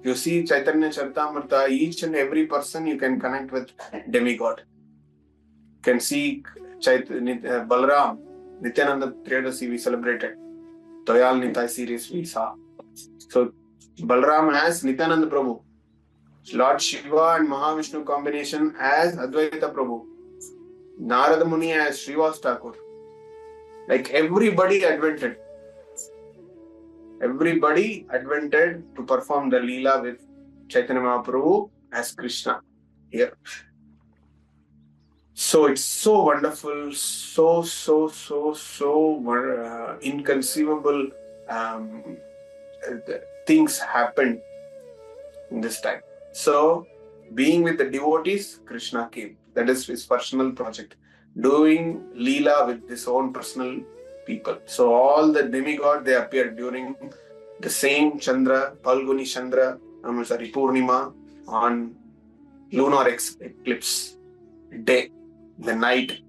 if you see Chaitanya Charitamrita, each and every person you can connect with demigod. You can see Balaram, Nityananda Triyodasi we celebrated. Toyal Nitai series we saw. So Balram as Nityananda Prabhu. Lord Shiva and Mahavishnu combination as Advaita Prabhu. Narada Muni as Srivas Thakur. Like everybody advented. Everybody advented to perform the Leela with Chaitanya Mahaprabhu as Krishna here. So it's so wonderful, so inconceivable things happened in this time. So being with the devotees, Krishna came. That is his personal project. Doing Leela with his own personal people. So all the demigod, they appeared during the same Chandra, Phalguni Purnima on lunar eclipse day, the night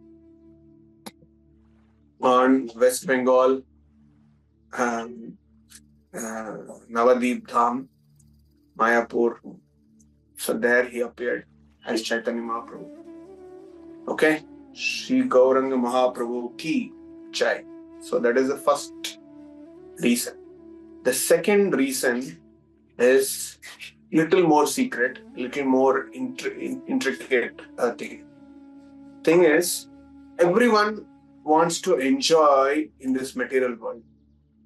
on West Bengal, Navadip Dham, Mayapur. So there he appeared as Chaitanya Mahaprabhu. Okay, Sri Gauranga Mahaprabhu ki jai. So that is the first reason. The second reason is little more secret, little more intricate thing. Thing is, everyone wants to enjoy in this material world.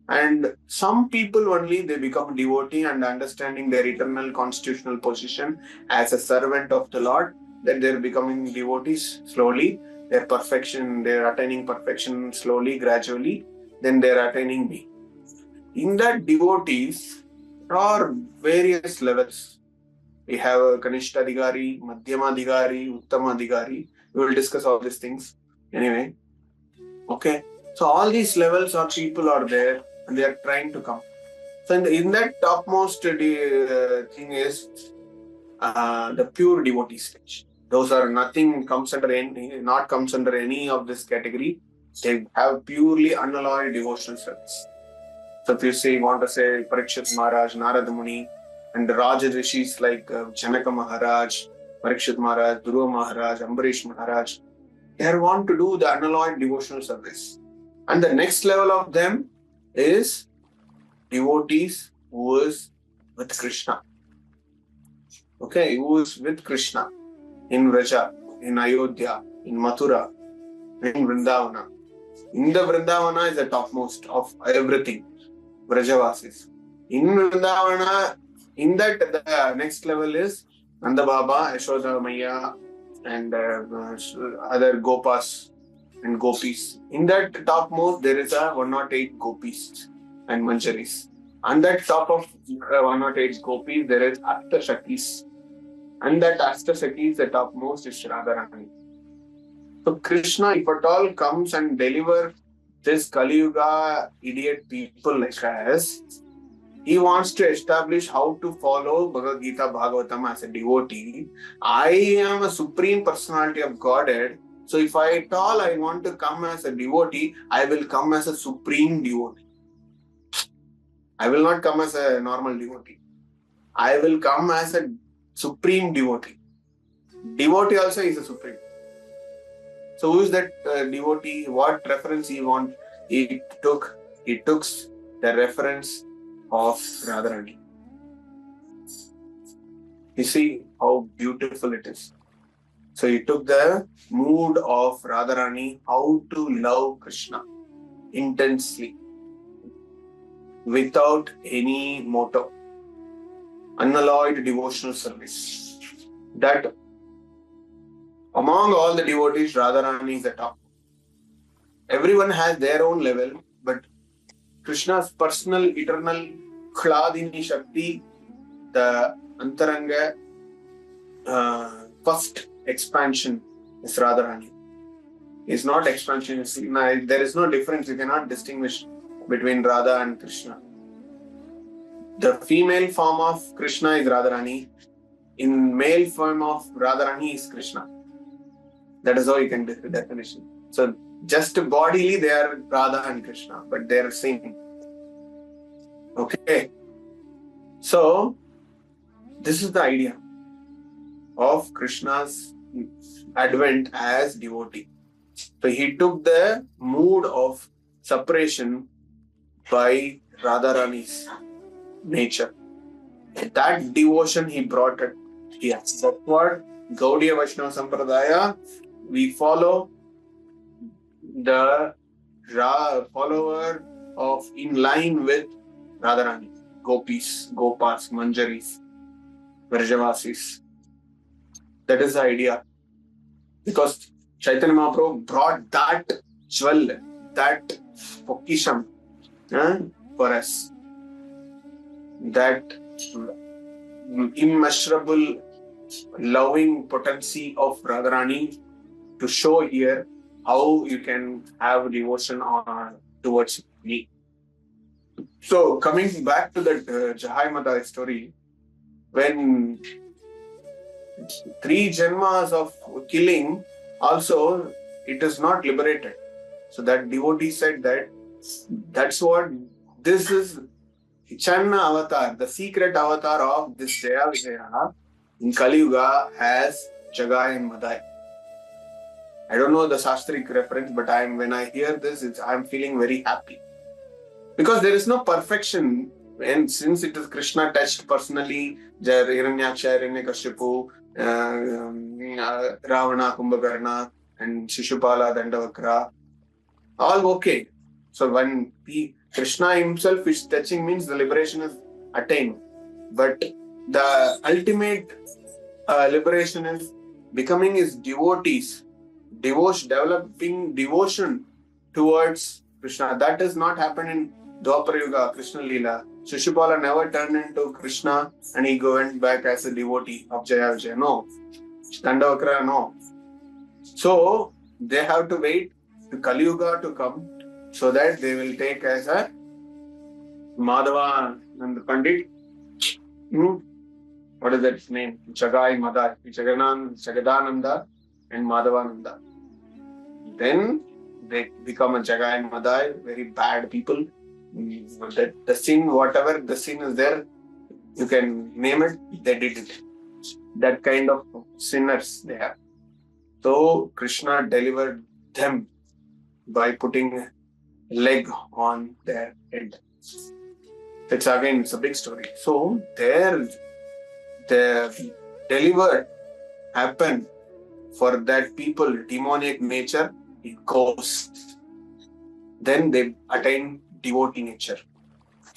And some people only, they become devotee and understanding their eternal constitutional position as a servant of the Lord, then they're becoming devotees slowly. They're attaining perfection slowly, gradually, then they're attaining me. In that devotees, there are various levels. We have a Kanishta Adhikari, Madhyama Adhikari, Uttama Adhikari. We will discuss all these things anyway. Okay. So all these levels or people are there and they are trying to come. So in that topmost thing is the pure devotee stage. Those are not comes under any of this category. They have purely unalloyed devotional service. So if you want to say Parikshit Maharaj, Narada Muni, and the Raja Rishis like Janaka Maharaj, Parikshit Maharaj, Dhruva Maharaj, Ambarish Maharaj, they want to do the unalloyed devotional service. And the next level of them is devotees who is with Krishna. Okay, who is with Krishna in Vraja, in Ayodhya, in Mathura, in Vrindavana. In the Vrindavana is the topmost of everything, Vrajavasis. In Vrindavana, in that the next level is Nanda Baba, Yashoda Maya, and other Gopas and Gopis. In that topmost, there is a 108 Gopis and Manjaris. On that top of 108 Gopis, there is Ashtashakis. And that Ashtashakis, the topmost is Radharani. So Krishna, if at all, comes and deliver this Kali Yuga idiot people like us, he wants to establish how to follow Bhagavad Gita Bhagavatam as a devotee. I am a supreme personality of Godhead. So if at all I want to come as a devotee, I will come as a supreme devotee. I will not come as a normal devotee. I will come as a supreme devotee. Devotee also is a supreme. So who is that devotee? What reference he want? He took the reference of Radharani. You see how beautiful it is. So he took the mood of Radharani, how to love Krishna intensely, without any motive, unalloyed devotional service. That among all the devotees, Radharani is the top. Everyone has their own level, but Krishna's personal, eternal, Khladini Shakti, the Antaranga, first expansion is Radharani. It's not expansion. There is no difference. You cannot distinguish between Radha and Krishna. The female form of Krishna is Radharani. In male form of Radharani is Krishna. That is how you can do the definition. So just bodily they are Radha and Krishna, but they are same. Okay. So this is the idea of Krishna's advent as devotee. So he took the mood of separation by Radharani's nature. That devotion he brought it here. That's what Gaudiya Vaishnava Sampradaya, we follow the follower of in line with Radharani, Gopis, Gopas, Manjaris, Vrajavasis. That is the idea. Because Chaitanya Mahaprabhu brought that jewel, that pokisham for us. That immeasurable loving potency of Radharani to show here how you can have devotion towards me. So coming back to that Jahai Madai story, when 3 janmas of killing, also it is not liberated. So that devotee said that that's what this is. Channa avatar, the secret avatar of this Jaya Vijaya in Kali Yuga has Jagai and Madai. I don't know the Shastric reference, but when I hear this, I'm feeling very happy. Because there is no perfection, and since it is Krishna touched personally, Hiranyaksha, Hiranyakashipu, Ravana, Kumbhakarna, and Shishupala, Dandavakra, all okay. So when Krishna himself is touching means the liberation is attained. But the ultimate liberation is becoming his devotees, developing devotion towards Krishna. That does not happen in Dwapara Yuga, Krishna Leela. Shishupala never turned into Krishna and he went back as a devotee of Jaya Vijaya. No. Dandavakra, no. So they have to wait to Kali Yuga to come so that they will take as a Madhava and Pandit. What is that name? Jagai Madai, Jagadananda and Madhavananda. Then they become a Jagai and Madai, very bad people. The sin, whatever the sin is there, you can name it, they did it. That kind of sinners they have. So Krishna delivered them by putting a leg on their head. It's a big story. So the delivered happen for that people, demonic nature, it goes. Then they attain devotee nature.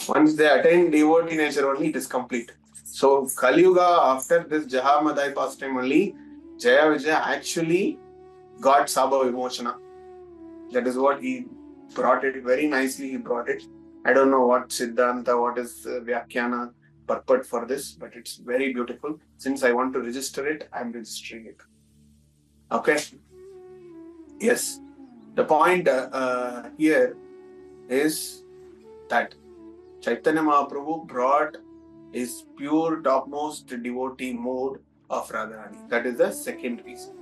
Once they attain devotee nature only, it is complete. So Kali Yuga, after this Jaha Madai pastime only, Jaya Vijaya actually got Sabha Vimochana. That is what he brought it very nicely. He brought it. I don't know what Siddhanta, what is Vyakhyana purport for this, but it's very beautiful. Since I want to register it, I'm registering it. Okay. Yes. The point here is that Chaitanya Mahaprabhu brought his pure topmost devotee mode of Radharani. That is the second reason.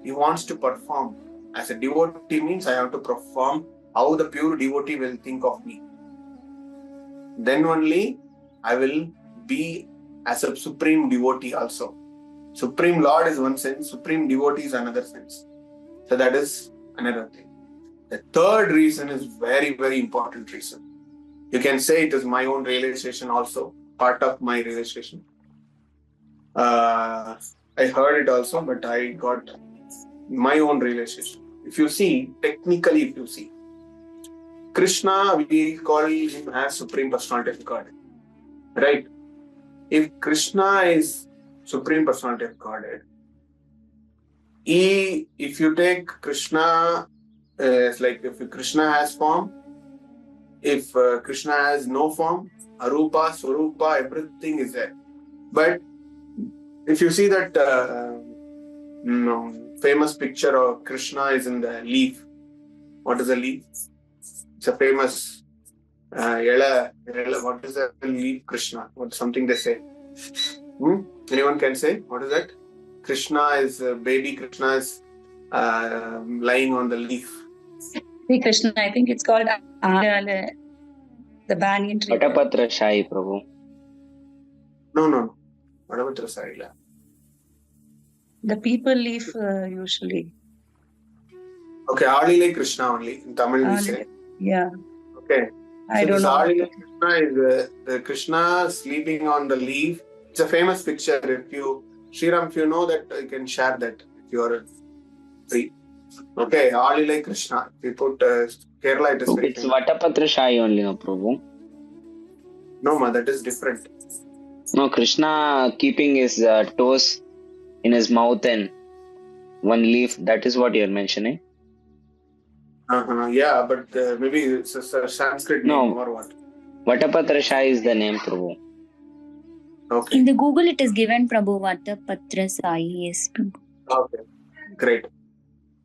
He wants to perform. As a devotee means I have to perform how the pure devotee will think of me. Then only I will be as a supreme devotee also. Supreme Lord is one sense, supreme devotee is another sense. So that is another thing. The third reason is very, very important reason. You can say it is my own realization also, part of my realization. I heard it also, but I got my own realization. If you see, technically if you see, Krishna, we call him as Supreme Personality of Godhead. Right? If Krishna is Supreme Personality of Godhead, if you take Krishna, it's like if Krishna has form, if Krishna has no form, Arupa, Swarupa, everything is there. But if you see that famous picture of Krishna is in the leaf. What is a leaf? It's a famous what is the leaf Krishna? What something they say? Anyone can say? What is that? Krishna is baby Krishna is lying on the leaf. Sri Krishna, I think it's called the banyan tree. Patapatra Shai, Prabhu. No. Patapatra Shai. The people leaf usually. Okay, Adile Krishna only. In Tamil we say. Yeah. Okay. I So don't this know. Adilai Krishna is the Krishna sleeping on the leaf. It's a famous picture. If you, Sriram, if you know that, you can share that if you are free. Okay, Adilai Krishna. We put Kerala, it is very It's famous. Vatapatra Shai only, no, Prabhu. No, ma, that is different. No, Krishna keeping his toes in his mouth and one leaf. That is what you're mentioning. Yeah, but maybe it's a Sanskrit name No, or what? Vatapatra Shai is the name, Prabhu. Okay. In the Google, it is given Prabhu Vatapatra Sai. Yes. Okay. Great.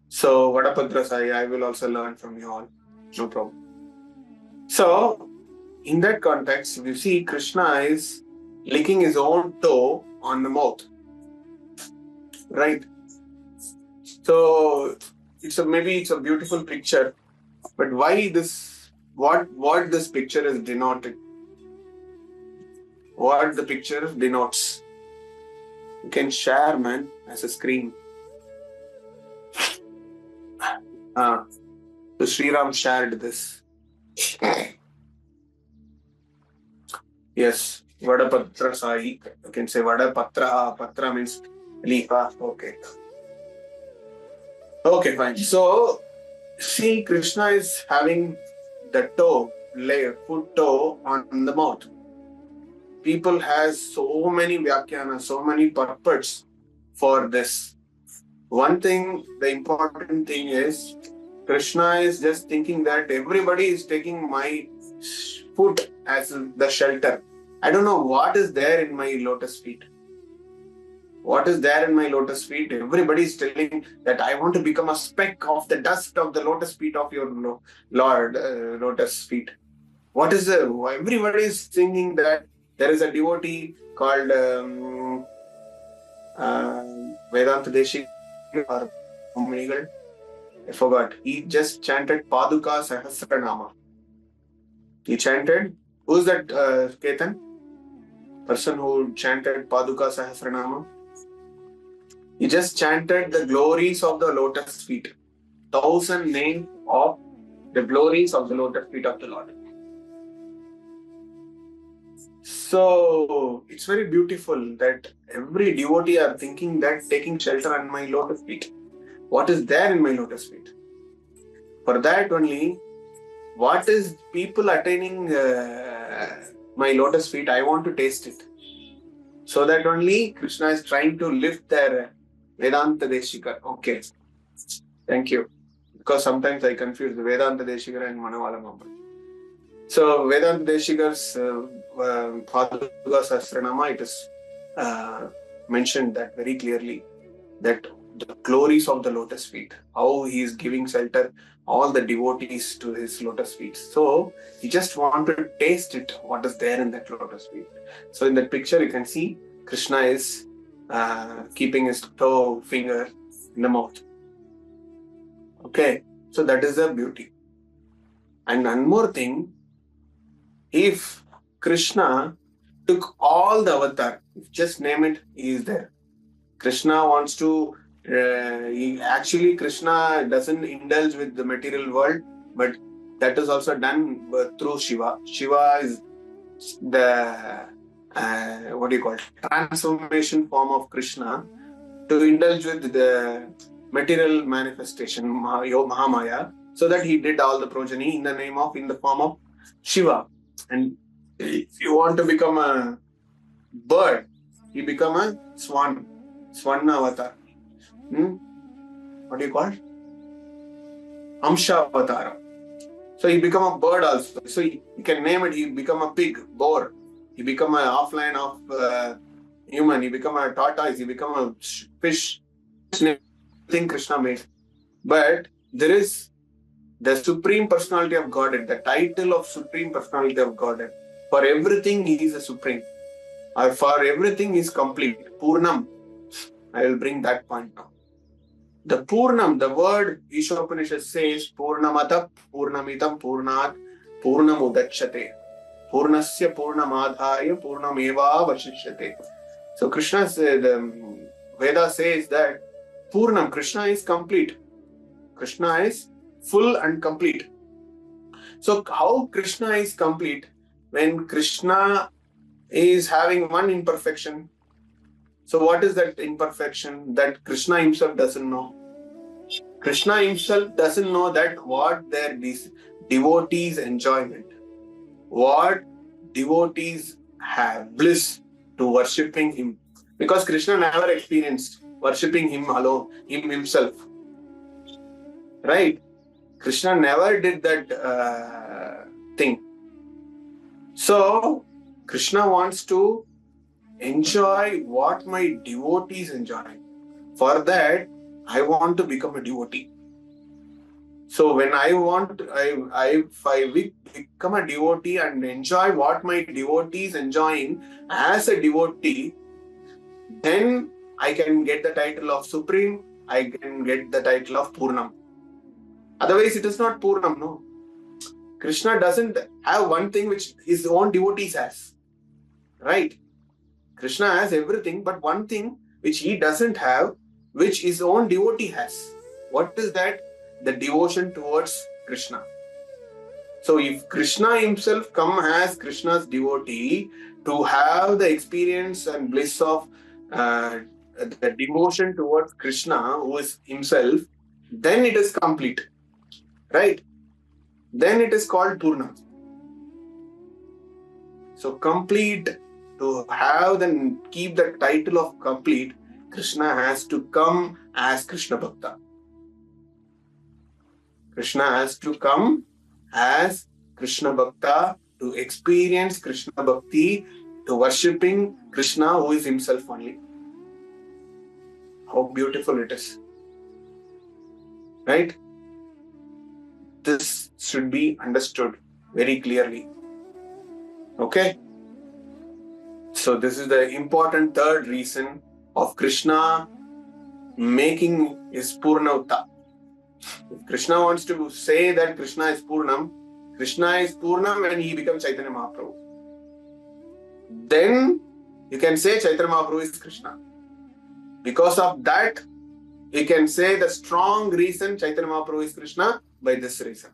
So, Vadapadra Sai, I will also learn from you all. No problem. So, in that context, you see Krishna is licking his own toe on the mouth. Right? So, maybe it's a beautiful picture, but why this, what this picture is denoted? What the picture denotes? You can share, man, as a screen. So Sriram shared this. Yes, Vadapatra Sai. You can say Vadapatra. Patra means leaf. Okay. Okay, fine. So, see, Krishna is having the toe, foot toe on the mouth. People has so many vyakyanas, so many purports for this. One thing, the important thing is, Krishna is just thinking that everybody is taking my foot as the shelter. I don't know what is there in my lotus feet. What is there in my lotus feet? Everybody is telling that I want to become a speck of the dust of the lotus feet of your Lord, lotus feet. What is the? Everybody is thinking that there is a devotee called Vedanta Deshika or Muminigal. I forgot. He just chanted Paduka Sahasranama. He chanted. Who's that, Ketan? Person who chanted Paduka Sahasranama? He just chanted the glories of the lotus feet. 1,000 names of the glories of the lotus feet of the Lord. So, it's very beautiful that every devotee are thinking that taking shelter on my lotus feet. What is there in my lotus feet? For that only, what is people attaining my lotus feet? I want to taste it. So that only Krishna is trying to lift their Vedanta Deshika. Okay. Thank you. Because sometimes I confuse the Vedanta Deshika and Manavala Mamba. So Vedanta Deshika's Paduka Sahasranama, it is mentioned that very clearly, that the glories of the lotus feet, how he is giving shelter all the devotees to his lotus feet. So he just wanted to taste it, what is there in that lotus feet. So in that picture you can see Krishna is keeping his toe finger in the mouth. Okay, so that is the beauty. And one more thing, if Krishna took all the avatar, just name it, he is there. Krishna wants to, Krishna doesn't indulge with the material world, but that is also done through Shiva. Shiva is the, transformation form of Krishna to indulge with the material manifestation, Mahamaya, so that he did all the progeny in the form of Shiva. And if you want to become a bird, you become a swan. Swanna avatar. What do you call it? Amsha avatar. So he become a bird also. So you can name it, he become a pig, boar. He become an offline of human. He become a tortoise. He become a fish. Thing Krishna made. But there is the Supreme Personality of Godhead, the title of Supreme Personality of Godhead. For everything, he is a Supreme. Or for everything, he is complete. Purnam. I will bring that point now. The Purnam, the word Ishopanishad says, Purnamata Purnamitam Purnat Purnamudachyate. Purnasya Purnamadhaya Purnameva Vashishyate. So Krishna said, the Veda says that Purnam, Krishna is complete. Krishna is full and complete. So how Krishna is complete when Krishna is having one imperfection? So what is that imperfection that Krishna himself doesn't know? Krishna himself doesn't know that what their devotees' enjoyment, what devotees have bliss to worshipping him. Because Krishna never experienced worshipping him alone, him himself. Right? Krishna never did that thing. So, Krishna wants to enjoy what my devotees enjoy. For that, I want to become a devotee. So when if I become a devotee and enjoy what my devotees enjoying as a devotee, then I can get the title of Supreme, I can get the title of Purnam. Otherwise, it is not Purnam, no. Krishna doesn't have one thing which his own devotees has. Right? Krishna has everything, but one thing which he doesn't have, which his own devotee has. What is that? The devotion towards Krishna. So if Krishna himself come as Krishna's devotee to have the experience and bliss of the devotion towards Krishna, who is himself, then it is complete. Right? Then it is called Purna. So complete, to have and keep the title of complete, Krishna has to come as Krishna Bhakta. Krishna has to come as Krishna Bhakta to experience Krishna Bhakti, to worshipping Krishna who is himself only. How beautiful it is. Right? This should be understood very clearly. Okay? So this is the important third reason of Krishna making his Purnavta. If Krishna wants to say that Krishna is Purnam when he becomes Chaitanya Mahaprabhu. Then you can say Chaitanya Mahaprabhu is Krishna. Because of that, you can say the strong reason Chaitanya Mahaprabhu is Krishna by this reason.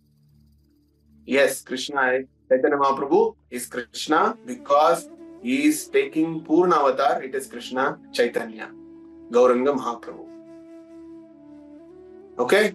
Yes, Chaitanya Mahaprabhu is Krishna because he is taking Purna avatar. It is Krishna Chaitanya, Gauranga Mahaprabhu. Okay?